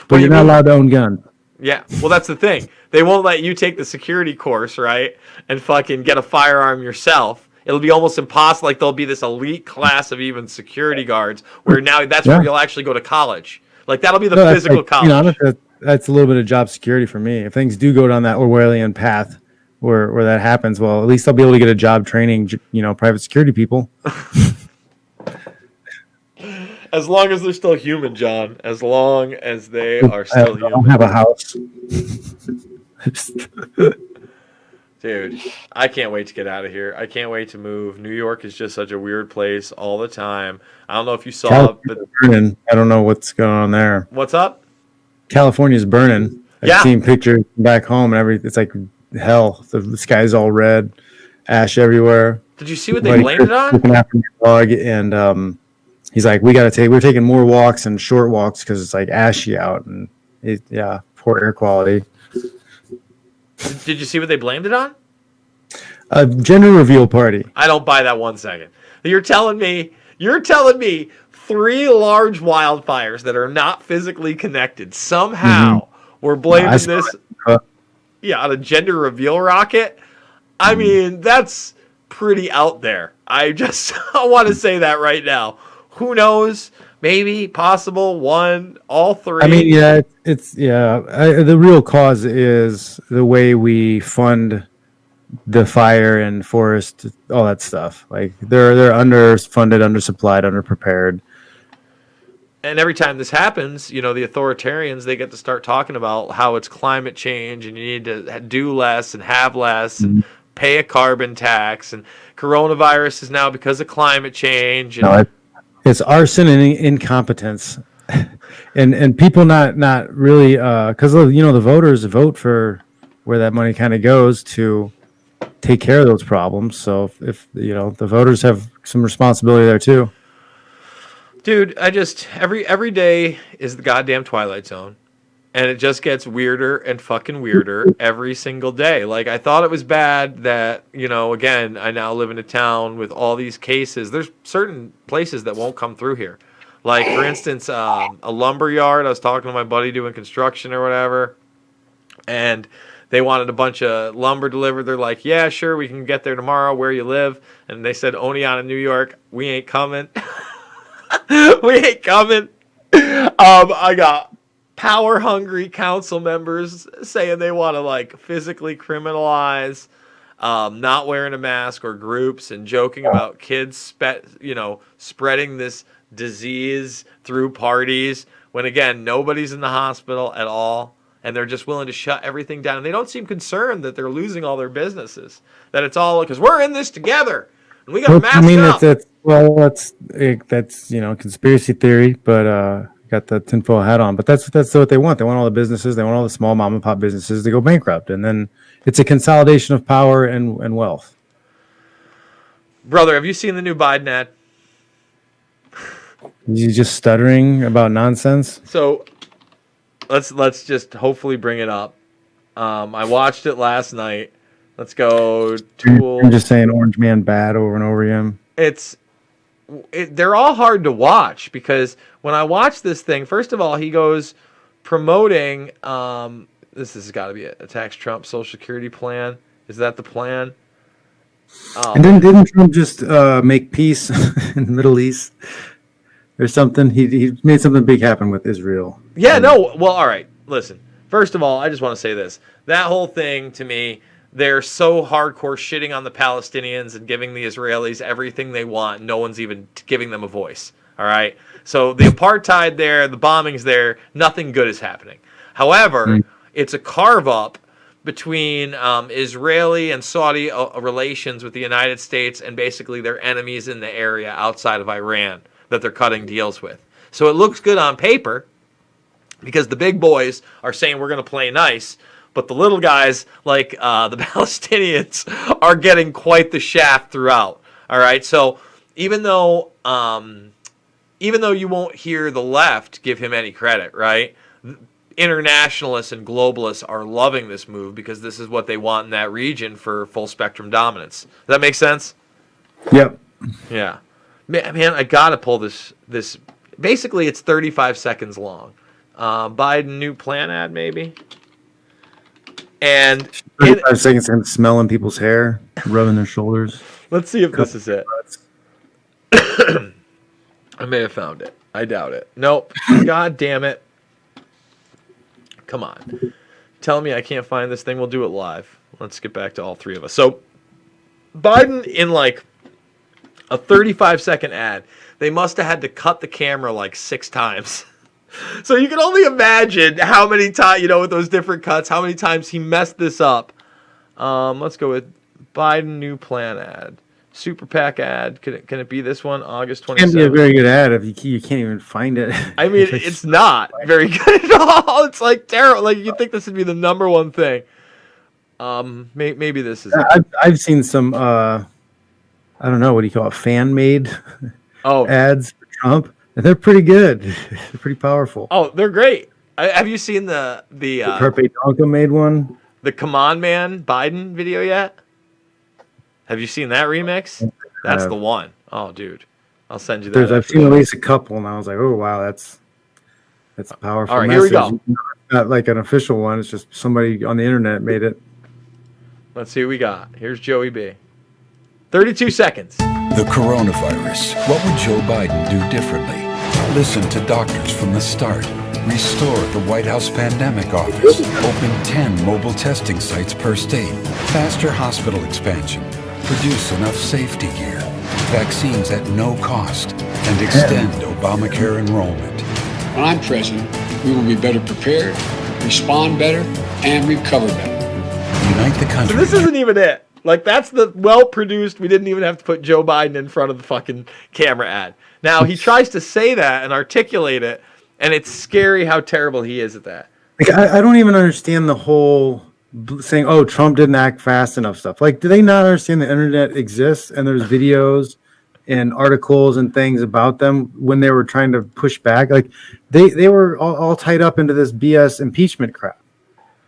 Speaker 2: But you're not allowed to own guns.
Speaker 1: Yeah, well, that's the thing. They won't let you take the security course, right? And fucking get a firearm yourself. It'll be almost impossible. Like, there'll be this elite class of even security guards where now that's where you'll actually go to college. Like, that'll be the physical college.
Speaker 2: You know, that's a little bit of job security for me. If things do go down that Orwellian path where that happens, well, at least I'll be able to get a job training, private security people.
Speaker 1: As long as they're still human, John. As long as they are still human.
Speaker 2: I don't have a house.
Speaker 1: Dude, I can't wait to get out of here. I can't wait to move. New York is just such a weird place all the time. I don't know if you saw it, but
Speaker 2: burning. I don't know what's going on there.
Speaker 1: What's up?
Speaker 2: California's burning. I've seen pictures back home and everything. It's like hell. The sky's all red, ash everywhere.
Speaker 1: Did you see what they blamed it on?
Speaker 2: Looking after my dog, and he's like, we're taking more walks and short walks because it's like ashy out, and poor air quality.
Speaker 1: Did you see what they blamed it on?
Speaker 2: A gender reveal party.
Speaker 1: I don't buy that 1 second. You're telling me 3 large wildfires that are not physically connected somehow were blaming this on a gender reveal rocket? I mean, that's pretty out there. I want to say that right now. Who knows? Maybe, possible, one, all three.
Speaker 2: I mean, the real cause is the way we fund the fire and forest, all that stuff. Like they're underfunded, undersupplied, underprepared.
Speaker 1: And every time this happens, the authoritarians, they get to start talking about how it's climate change and you need to do less and have less and pay a carbon tax. And coronavirus is now because of climate change. And
Speaker 2: it's arson and incompetence, and people not really because the voters vote for where that money kind of goes to take care of those problems. So if the voters have some responsibility there too.
Speaker 1: Dude, every day is the goddamn Twilight Zone. And it just gets weirder and fucking weirder every single day. Like, I thought it was bad that, again, I now live in a town with all these cases. There's certain places that won't come through here. Like, for instance, a lumber yard. I was talking to my buddy doing construction or whatever. And they wanted a bunch of lumber delivered. They're like, yeah, sure, we can get there tomorrow where you live. And they said, Oneonta, New York, we ain't coming. We ain't coming. I got power-hungry council members saying they want to, physically criminalize not wearing a mask or groups and joking about kids, spreading this disease through parties when, again, nobody's in the hospital at all. And they're just willing to shut everything down. And they don't seem concerned that they're losing all their businesses. That it's all because we're in this together and we got to mask up.
Speaker 2: That's conspiracy theory, but got the tinfoil hat on. But that's what they want. They want all the businesses. They want all the small mom and pop businesses to go bankrupt, and then it's a consolidation of power and wealth.
Speaker 1: Brother, have you seen the new Biden ad?
Speaker 2: You just stuttering about nonsense.
Speaker 1: So let's just hopefully bring it up. I watched it last night. Let's go.
Speaker 2: I'm just saying Orange Man bad over and over again.
Speaker 1: They're all hard to watch because when I watch this thing, first of all, he goes promoting. This has got to be a tax Trump Social Security plan. Is that the plan?
Speaker 2: And then didn't Trump just make peace in the Middle East or something? He made something big happen with Israel.
Speaker 1: Yeah, no. Well, all right. Listen, first of all, I just want to say this. That whole thing, to me, they're so hardcore shitting on the Palestinians and giving the Israelis everything they want. No one's even giving them a voice. All right? So the apartheid there, the bombings there, nothing good is happening. However, it's a carve-up between Israeli and Saudi relations with the United States and basically their enemies in the area outside of Iran that they're cutting deals with. So it looks good on paper because the big boys are saying we're going to play nice, but the little guys like the Palestinians are getting quite the shaft throughout. All right, so even though you won't hear the left give him any credit, right? Internationalists and globalists are loving this move because this is what they want in that region for full spectrum dominance. Does that make sense?
Speaker 2: Yep.
Speaker 1: Yeah. Man, I gotta pull this. Basically, it's 35 seconds long. Biden new plan ad, maybe. And
Speaker 2: 35 seconds of smelling people's hair, rubbing their shoulders.
Speaker 1: Let's see if this is it. I may have found it. I doubt it. Nope. God damn it. Come on. Tell me I can't find this thing. We'll do it live. Let's get back to all three of us. So, Biden in like a 35-second ad, they must have had to cut the camera like 6 times. So you can only imagine how many times, with those different cuts, how many times he messed this up. Let's go with Biden new plan ad. Super PAC ad. Can it be this one? August 27th. It
Speaker 2: can't be a very good ad if you can't even find it.
Speaker 1: I mean, it's not very good at all. It's like terrible. Like you'd think this would be the number one thing. Maybe this is.
Speaker 2: I've seen some. I don't know what do you call it, fan made ads for Trump, and they're pretty good. They're pretty powerful.
Speaker 1: Oh, they're great. Have you seen the
Speaker 2: Carpe Donka made one?
Speaker 1: The Come On Man Biden video yet? Have you seen that remix? That's the one. Oh, dude. I'll send you that.
Speaker 2: I've seen at least a couple, and I was like, oh, wow, that's a powerful
Speaker 1: All right,
Speaker 2: message.
Speaker 1: Here we go.
Speaker 2: Not like an official one. It's just somebody on the internet made it.
Speaker 1: Let's see what we got. Here's Joey B. 32 seconds.
Speaker 3: The coronavirus. What would Joe Biden do differently? Listen to doctors from the start. Restore the White House Pandemic Office. Open 10 mobile testing sites per state. Faster hospital expansion. Produce enough safety gear. Vaccines at no cost. And extend Obamacare enrollment.
Speaker 4: When I'm president, we will be better prepared, respond better, and recover better.
Speaker 3: Unite the country.
Speaker 1: So this isn't even it. Like, that's the well-produced, we didn't even have to put Joe Biden in front of the fucking camera ad. Now, he tries to say that and articulate it, and it's scary how terrible he is at that.
Speaker 2: Like, I don't even understand the whole saying, oh, Trump didn't act fast enough stuff. Like, do they not understand the internet exists and there's videos and articles and things about them when they were trying to push back? Like, they were all tied up into this BS impeachment crap,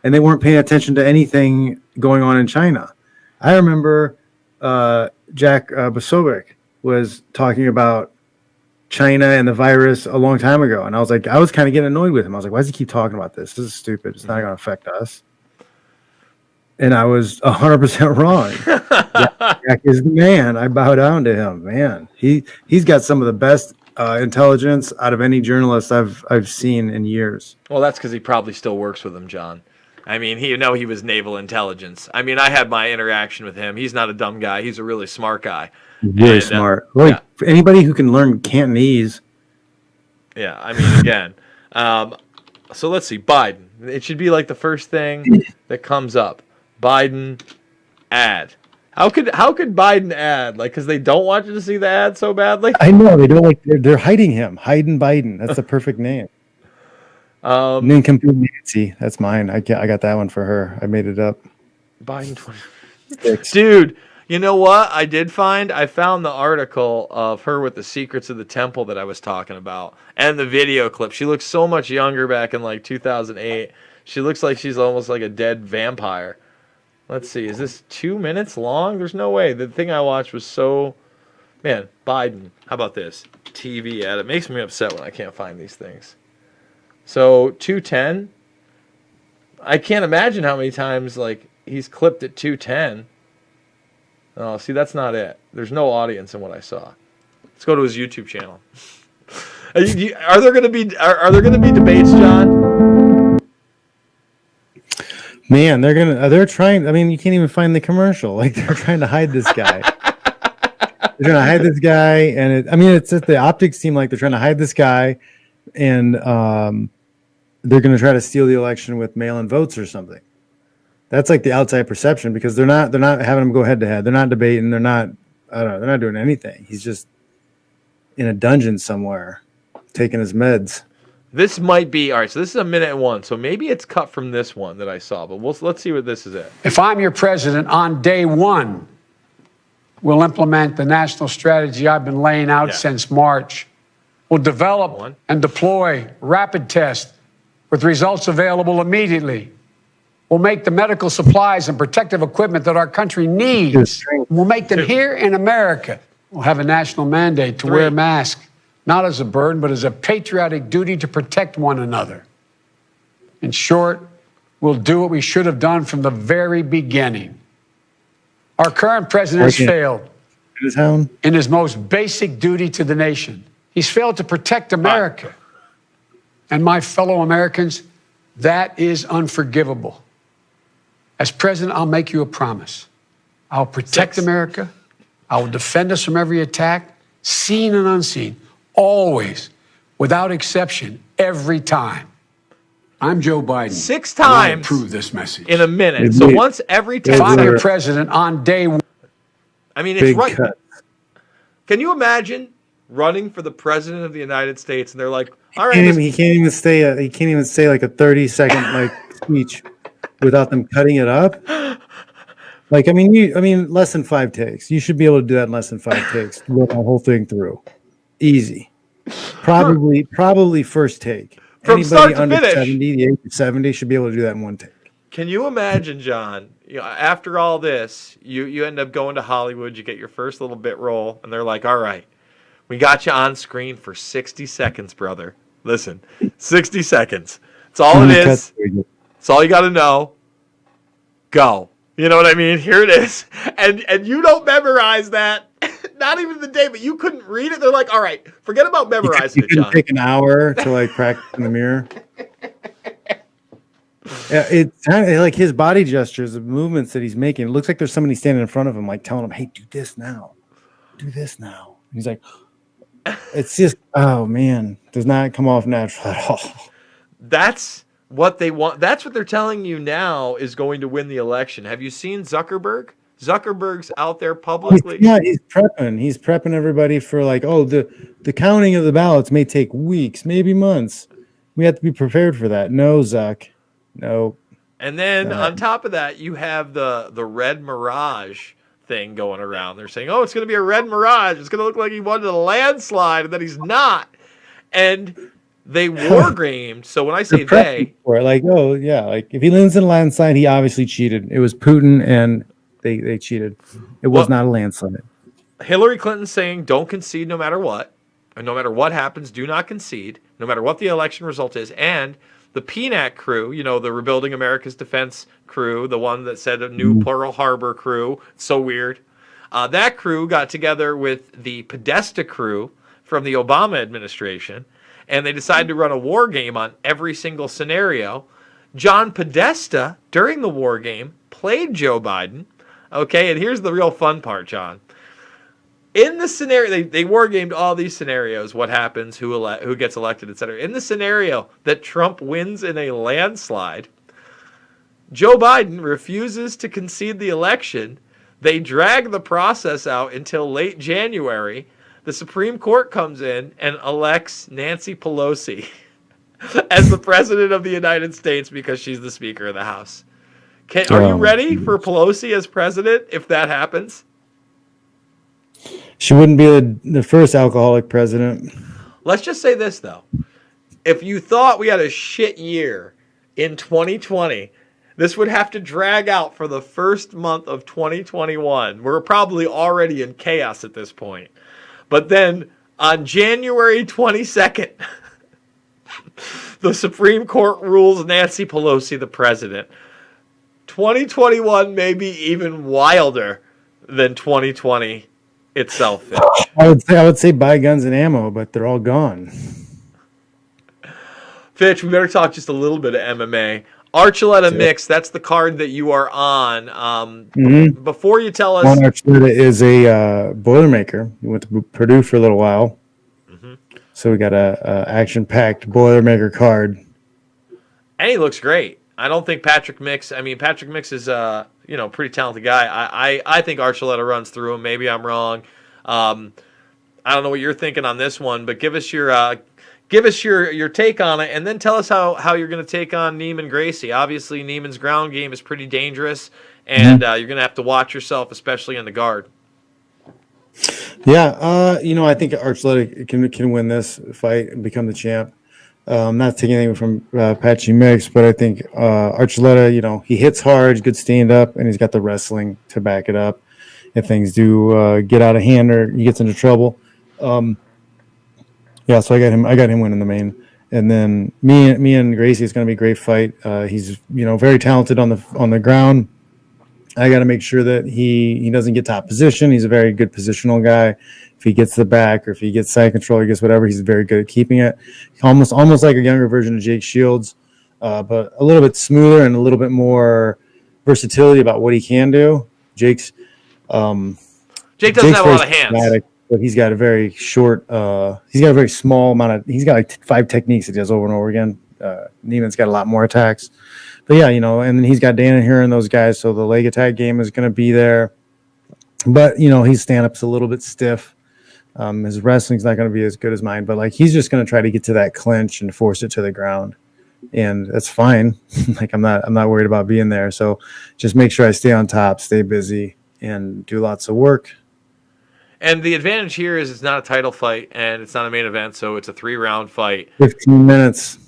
Speaker 2: and they weren't paying attention to anything going on in China. I remember Jack Bosovic was talking about China and the virus a long time ago, and I was kind of getting annoyed with him. I was like, why does he keep talking about this? This is stupid. It's not going to affect us. And I was 100% wrong. Jack is the man. I bow down to him, man. He's got some of the best intelligence out of any journalist I've seen in years.
Speaker 1: Well, that's because he probably still works with him, John. I mean, he was naval intelligence. I mean, I had my interaction with him. He's not a dumb guy. He's a really smart guy.
Speaker 2: Very smart. Like anybody who can learn Cantonese.
Speaker 1: Yeah, I mean, again. So let's see. Biden. It should be like the first thing that comes up. Biden ad. How could Biden ad? Like, because they don't want you to see the ad so badly?
Speaker 2: I know. They don't like. They're hiding him. Hiding Biden. That's the perfect name. Nincompoop Nancy. That's mine. I got that one for her. I made it up.
Speaker 1: Biden 26. Dude, you know what? I found the article of her with the secrets of the temple that I was talking about, and the video clip. She looks so much younger back in like 2008. She looks like she's almost like a dead vampire. Let's see. Is this 2 minutes long? There's no way. The thing I watched was so... Man, Biden. How about this? TV ad. It makes me upset when I can't find these things. So 210. I can't imagine how many times like he's clipped at 210. Oh, see, that's not it. There's no audience in what I saw. Let's go to his YouTube channel. Are there going to be debates, John?
Speaker 2: Man, they're trying. I mean, you can't even find the commercial. Like they're trying to hide this guy. They're trying to hide this guy, and it's just the optics seem like they're trying to hide this guy, and they're going to try to steal the election with mail-in votes or something. That's like the outside perception because they're not having him go head to head. They're not debating. They're not doing anything. He's just in a dungeon somewhere, taking his meds.
Speaker 1: This might be all right. So this is a minute and one. So maybe it's cut from this one that I saw. But let's see what this is at.
Speaker 5: If I'm your president, on day one, we'll implement the national strategy I've been laying out since March. We'll develop and deploy rapid tests with results available immediately. We'll make the medical supplies and protective equipment that our country needs. We'll make them here in America. We'll have a national mandate to wear a mask, not as a burden, but as a patriotic duty to protect one another. In short, we'll do what we should have done from the very beginning. Our current president has failed in his most basic duty to the nation. He's failed to protect America. And my fellow Americans, that is unforgivable. As president, I'll make you a promise. I'll protect America. I will defend us from every attack, seen and unseen, always, without exception, every time.
Speaker 3: I'm Joe Biden.
Speaker 1: 6 times
Speaker 3: approve this message
Speaker 1: in a minute. So once every time.
Speaker 5: If I'm your president on day one.
Speaker 1: I mean, it's right. Can you imagine running for the president of the United States and they're like, all right.
Speaker 2: He can't even say like a 30-second like speech without them cutting it up. Like, I mean, less than 5 takes. You should be able to do that in less than 5 takes. Run the whole thing through. Easy. Probably first take.
Speaker 1: From start to
Speaker 2: under
Speaker 1: finish.
Speaker 2: 70, the age of 70 should be able to do that in 1 take.
Speaker 1: Can you imagine, John, after all this, you end up going to Hollywood, you get your first little bit role, and they're like, all right, we got you on screen for 60 seconds, brother. Listen, 60 seconds. That's all it is. That's all you got to know. Go. You know what I mean? Here it is. And you don't memorize that. Not even the day, but you couldn't read it. They're like, all right, forget about memorizing it, John.
Speaker 2: Take an hour to like practice in the mirror. Yeah, it's kind of like his body gestures, the movements that he's making. It looks like there's somebody standing in front of him, like telling him, hey, do this now. Do this now. He's like, it's just, oh man, does not come off natural at all.
Speaker 1: That's what they want. That's what they're telling you now is going to win the election. Have you seen Zuckerberg? Zuckerberg's out there publicly.
Speaker 2: He's prepping. He's prepping everybody for like, oh, the counting of the ballots may take weeks, maybe months. We have to be prepared for that. No, Zuck. No.
Speaker 1: And then on top of that, you have the red mirage thing going around. They're saying, oh, it's going to be a red mirage. It's going to look like he wanted a landslide, and then he's not. And they war gamed. So when I say they,
Speaker 2: like, oh yeah, like if he lands in a landslide, he obviously cheated. It was Putin, and they cheated. It was not a landslide.
Speaker 1: Hillary Clinton saying, don't concede no matter what, and no matter what happens, do not concede, no matter what the election result is, and the PNAC crew, the Rebuilding America's Defense crew, the one that said a new Pearl Harbor crew, so weird. That crew got together with the Podesta crew from the Obama administration, and they decided to run a war game on every single scenario John Podesta, during the war game, played Joe Biden. Okay, and here's the real fun part, John. In the scenario, they war gamed all these scenarios, what happens, who gets elected, etc. In the scenario that Trump wins in a landslide, Joe Biden refuses to concede the election. They drag the process out until late January. The Supreme Court comes in and elects Nancy Pelosi as the president of the United States because she's the Speaker of the House. Are you ready for Pelosi as president if that happens?
Speaker 2: She wouldn't be the first alcoholic president.
Speaker 1: Let's just say this, though. If you thought we had a shit year in 2020, this would have to drag out for the first month of 2021. We're probably already in chaos at this point. But then on January 22nd, the Supreme Court rules Nancy Pelosi the president. 2021 may be even wilder than 2020 itself. Fitch.
Speaker 2: I would say buy guns and ammo, but they're all gone.
Speaker 1: Fitch, we better talk just a little bit of MMA. Archuleta Mix, that's the card that you are on. Before you tell us...
Speaker 2: Juan Archuleta is a Boilermaker. He went to Purdue for a little while. So we got a action-packed Boilermaker card.
Speaker 1: And he looks great. I don't think Patrick Mix... I mean, Patrick Mix is pretty talented guy. I think Archuleta runs through him. Maybe I'm wrong. I don't know what you're thinking on this one, but give us your take on it, and then tell us how you're going to take on Neiman Gracie. Obviously, Neiman's ground game is pretty dangerous, and you're going to have to watch yourself, especially in the guard.
Speaker 2: Yeah, I think Archuleta can win this fight and become the champ. I'm not taking anything from Patchy Mix, but I think Archuleta, he hits hard, he's good stand up, and he's got the wrestling to back it up if things do get out of hand or he gets into trouble. Yeah, so I got him winning the main, and then me and Gracie is going to be a great fight. He's very talented on the ground. I got to make sure that he doesn't get top position. He's a very good positional guy. If he gets the back or if he gets side control, he gets whatever. He's very good at keeping it. Almost like a younger version of Jake Shields, but a little bit smoother and a little bit more versatility about what he can do. Jake doesn't
Speaker 1: have a lot of hands.
Speaker 2: But he's got a very short, he's got a very small amount of, he's got like 5 techniques that he does over and over again. Neiman's got a lot more attacks. But yeah, and then he's got Dana here and those guys, so the leg attack game is going to be there. But, his stand-up's a little bit stiff. His wrestling's not going to be as good as mine, but he's just going to try to get to that clinch and force it to the ground. And that's fine. I'm not worried about being there. So just make sure I stay on top, stay busy, and do lots of work.
Speaker 1: And the advantage here is it's not a title fight and it's not a main event, so it's a 3-round fight.
Speaker 2: 15 minutes.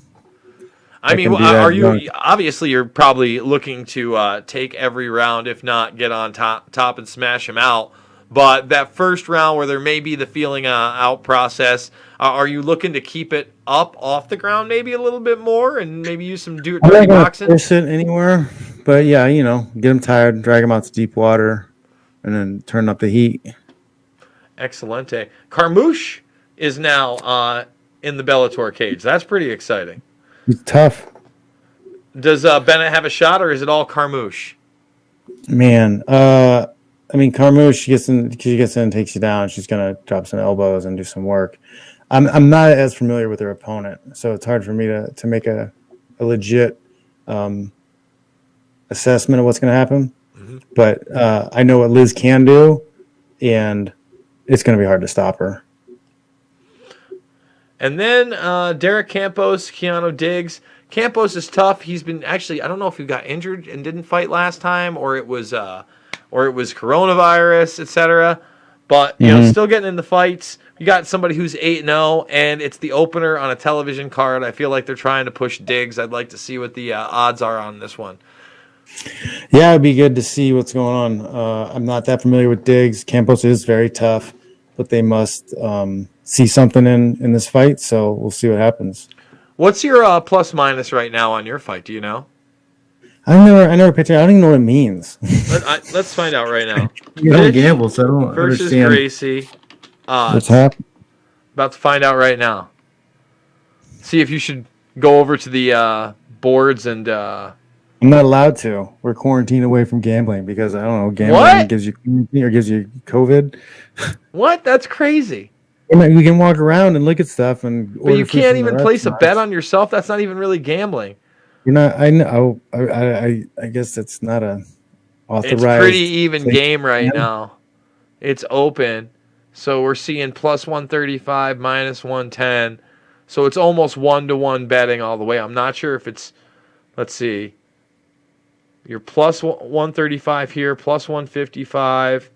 Speaker 1: I mean, you're probably looking to take every round, if not get on top and smash him out. But that first round where there may be the feeling out process, are you looking to keep it up off the ground maybe a little bit more and maybe use some dirty boxing? I'm not going to
Speaker 2: push it anywhere, but yeah, get him tired, drag him out to deep water, and then turn up the heat.
Speaker 1: Excelente. Carmouche is now in the Bellator cage. That's pretty exciting.
Speaker 2: He's tough.
Speaker 1: Does Bennett have a shot, or is it all Carmouche?
Speaker 2: Man, Carmouche, she gets in and takes you down. She's going to drop some elbows and do some work. I'm not as familiar with her opponent, so it's hard for me to make a legit assessment of what's going to happen. Mm-hmm. But I know what Liz can do, and it's going to be hard to stop her.
Speaker 1: And then Derek Campos, Keanu Diggs. Campos is tough. He's been I don't know if he got injured and didn't fight last time, or it was coronavirus, etc. But still getting into fights. You got somebody who's 8-0, and it's the opener on a television card. I feel like they're trying to push Diggs. I'd like to see what the odds are on this one.
Speaker 2: Yeah, it'd be good to see what's going on. I'm not that familiar with Diggs. Campos is very tough, but they must see something in this fight, so we'll see what happens.
Speaker 1: What's your plus minus right now on your fight? Do you know?
Speaker 2: I never picked it. I don't even know what it means.
Speaker 1: Let's find out right now.
Speaker 2: You don't gamble, so I don't
Speaker 1: versus
Speaker 2: understand.
Speaker 1: Gracie.
Speaker 2: What's happening? About
Speaker 1: to find out right now. See if you should go over to the boards and.
Speaker 2: I'm not allowed to. We're quarantined away from gambling because I don't know. Gambling
Speaker 1: What?
Speaker 2: gives you COVID.
Speaker 1: What? That's crazy.
Speaker 2: We can walk around and look at stuff and.
Speaker 1: But you can't even place a bet
Speaker 2: on.
Speaker 1: on yourself. That's not even really gambling.
Speaker 2: You're not. I know. I guess it's not a authorized.
Speaker 1: It's pretty even game right now. It's open, so we're seeing plus 135, minus 110. So it's almost 1-to-1 betting all the way. I'm not sure if it's. Let's see. You're plus 135 here, plus 155.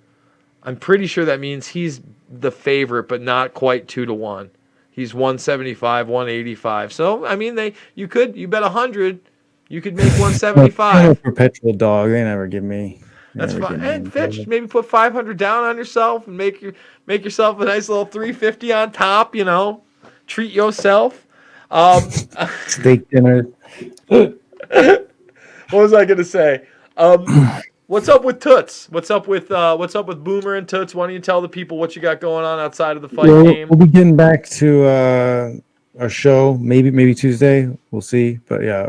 Speaker 1: I'm pretty sure that means he's the favorite, but not quite 2-to-1. He's 175, 185. So I mean, you bet 100, you could make 175.
Speaker 2: I'm a perpetual dog. They never give me.
Speaker 1: That's fine. And Fitch, maybe put 500 down on yourself and make yourself a nice little 350 on top. Treat yourself.
Speaker 2: Steak dinner.
Speaker 1: What was I gonna say? What's up with Toots? What's up with Boomer and Toots? Why don't you tell the people what you got going on outside of the fight game?
Speaker 2: We'll be getting back to our show maybe Tuesday. We'll see. But yeah,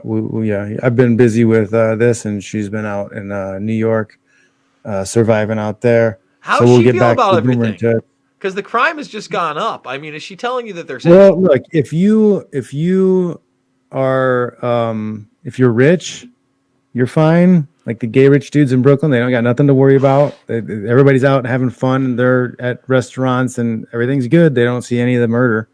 Speaker 2: I've been busy with this, and she's been out in New York, surviving out there.
Speaker 1: How does she feel about everything? Because the crime has just gone up. I mean, is she telling you that there's?
Speaker 2: Well, look, if you are if you're rich, you're fine. Like the gay rich dudes in Brooklyn, they don't got nothing to worry about. Everybody's out having fun. They're at restaurants and everything's good. They don't see any of the murder.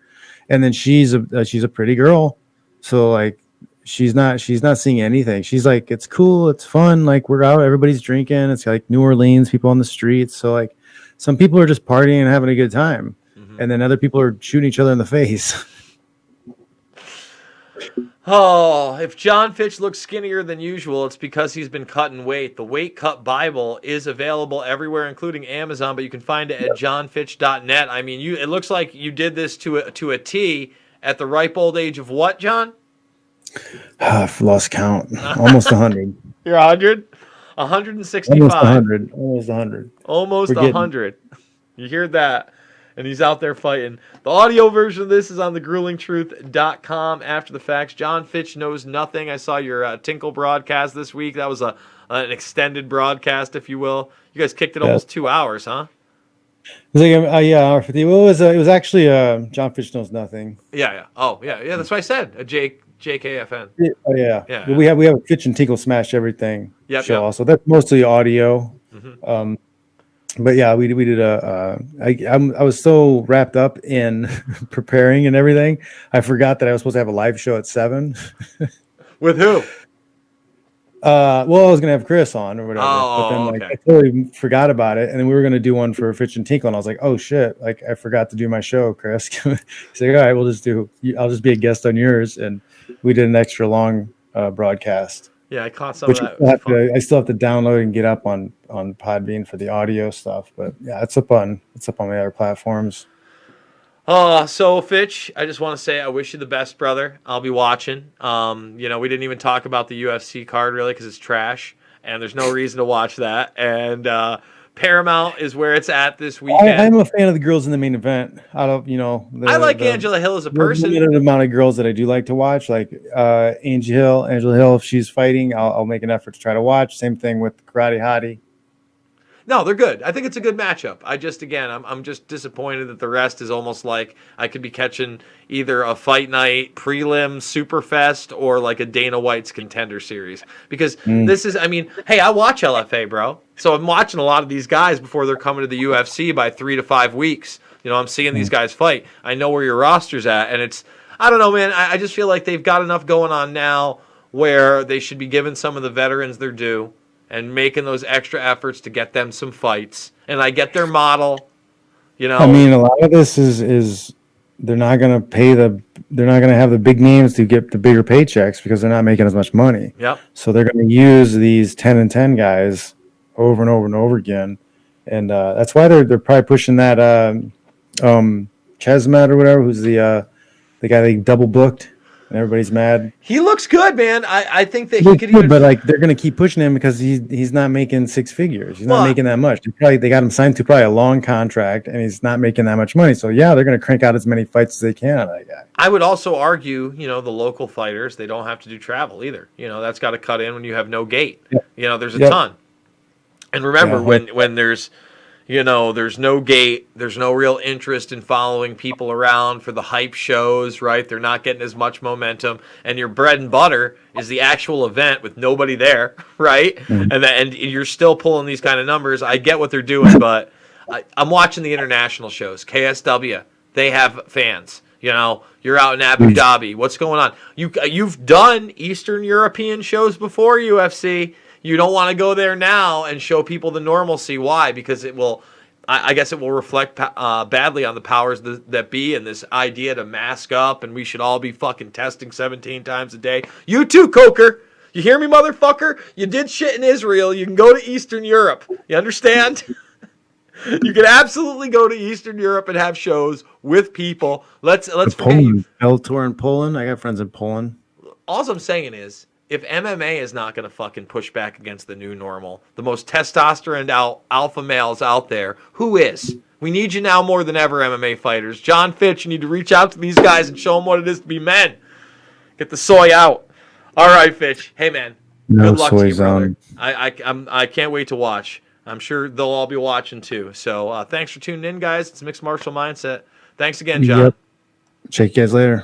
Speaker 2: And then she's a pretty girl, so like she's not seeing anything. She's like, it's cool, it's fun. Like we're out, everybody's drinking. It's like New Orleans, people on the streets. So like some people are just partying and having a good time, and then other people are shooting each other in the face.
Speaker 1: Oh, if John Fitch looks skinnier than usual, it's because he's been cutting weight. The Weight Cut Bible is available everywhere, including Amazon, but you can find it at johnfitch.net. I mean, it looks like you did this to a T at the ripe old age of what, John?
Speaker 2: I've lost count. Almost 100.
Speaker 1: You're 100? 165.
Speaker 2: Almost 100. Almost 100.
Speaker 1: Almost 100. You hear that? And he's out there fighting. The audio version of this is on thegruelingtruth.com after the facts. John Fitch knows nothing. I saw your Tinkle broadcast this week. That was an extended broadcast, if you will. You guys kicked it almost 2 hours, huh?
Speaker 2: It was like, hour 50. Well, it was actually John Fitch knows nothing.
Speaker 1: Yeah. Oh, yeah. That's what I said. JKFN.
Speaker 2: Oh, yeah.
Speaker 1: Yeah.
Speaker 2: We have a Fitch and Tinkle Smash Everything show also. That's mostly audio. Mm-hmm. But yeah, we did I was so wrapped up in preparing and everything, I forgot that I was supposed to have a live show at 7.
Speaker 1: With who?
Speaker 2: Well, I was gonna have Chris on or whatever. But then I totally forgot about it, and then we were gonna do one for Fitch and Tinkle, and I was like, oh shit, like I forgot to do my show, Chris. He's like, all right, I'll just be a guest on yours, and we did an extra long broadcast.
Speaker 1: Yeah, I caught some of that.
Speaker 2: I still have to download and get up on Podbean for the audio stuff, but yeah, it's up on the other platforms.
Speaker 1: So Fitch, I just want to say I wish you the best, brother. I'll be watching. We didn't even talk about the UFC card really because it's trash, and there's no reason to watch that. And Paramount is where it's at this weekend.
Speaker 2: I'm a fan of the girls in the main event. I like
Speaker 1: Angela Hill as a person.
Speaker 2: There's a limited amount of girls that I do like to watch, like Angela Hill. If she's fighting, I'll make an effort to try to watch. Same thing with Karate Hottie.
Speaker 1: No, they're good. I think it's a good matchup. I'm just disappointed that the rest is almost like I could be catching either a fight night, prelim, Superfest, or like a Dana White's Contender Series. Because this is, hey, I watch LFA, bro. So I'm watching a lot of these guys before they're coming to the UFC by 3 to 5 weeks. I'm seeing these guys fight. I know where your roster's at, and I don't know, man. I just feel like they've got enough going on now where they should be giving some of the veterans their due and making those extra efforts to get them some fights. And I get their model, a
Speaker 2: lot of this is they're not going to have the big names to get the bigger paychecks because they're not making as much money.
Speaker 1: Yep.
Speaker 2: So they're going to use these 10 and 10 guys over and over and over again. And that's why they're probably pushing that Chesmet or whatever, who's the guy they double booked. and everybody's mad.
Speaker 1: He looks good, man. I think that he
Speaker 2: Looks
Speaker 1: could
Speaker 2: good,
Speaker 1: even.
Speaker 2: but like they're gonna keep pushing him because he's not making six figures. He's
Speaker 1: Well,
Speaker 2: not making that much. They got him signed to probably a long contract, and he's not making that much money. So yeah, they're gonna crank out as many fights as they can out of that guy.
Speaker 1: I would also argue, the local fighters, they don't have to do travel either. That's got to cut in when you have no gate.
Speaker 2: Yep.
Speaker 1: There's a
Speaker 2: Yep.
Speaker 1: ton. And remember,
Speaker 2: Yeah.
Speaker 1: when there's there's no gate, there's no real interest in following people around for the hype shows, right? They're not getting as much momentum, and your bread and butter is the actual event with nobody there, right?
Speaker 2: Mm-hmm.
Speaker 1: And you're still pulling these kind of numbers. I get what they're doing, but I'm watching the international shows. KSW, they have fans. You're out in Abu Dhabi. What's going on? You've done Eastern European shows before, UFC. You don't want to go there now and show people the normalcy. Why? Because it will, I guess it will reflect badly on the powers that be and this idea to mask up and we should all be fucking testing 17 times a day. You too, Coker. You hear me, motherfucker? You did shit in Israel. You can go to Eastern Europe. You understand? You can absolutely go to Eastern Europe and have shows with people. Let's forget you.
Speaker 2: Bellator in Poland. I got friends in Poland.
Speaker 1: All I'm saying is, if MMA is not going to fucking push back against the new normal, the most testosterone alpha males out there, who is? We need you now more than ever, MMA fighters. John Fitch, you need to reach out to these guys and show them what it is to be men. Get the soy out. All right, Fitch. Hey, man.
Speaker 2: No
Speaker 1: Good luck to
Speaker 2: soy
Speaker 1: you, brother.
Speaker 2: zone.
Speaker 1: I can't wait to watch. I'm sure they'll all be watching too. So thanks for tuning in, guys. It's Mixed Martial Mindset. Thanks again, John.
Speaker 2: Yep. Check you guys later.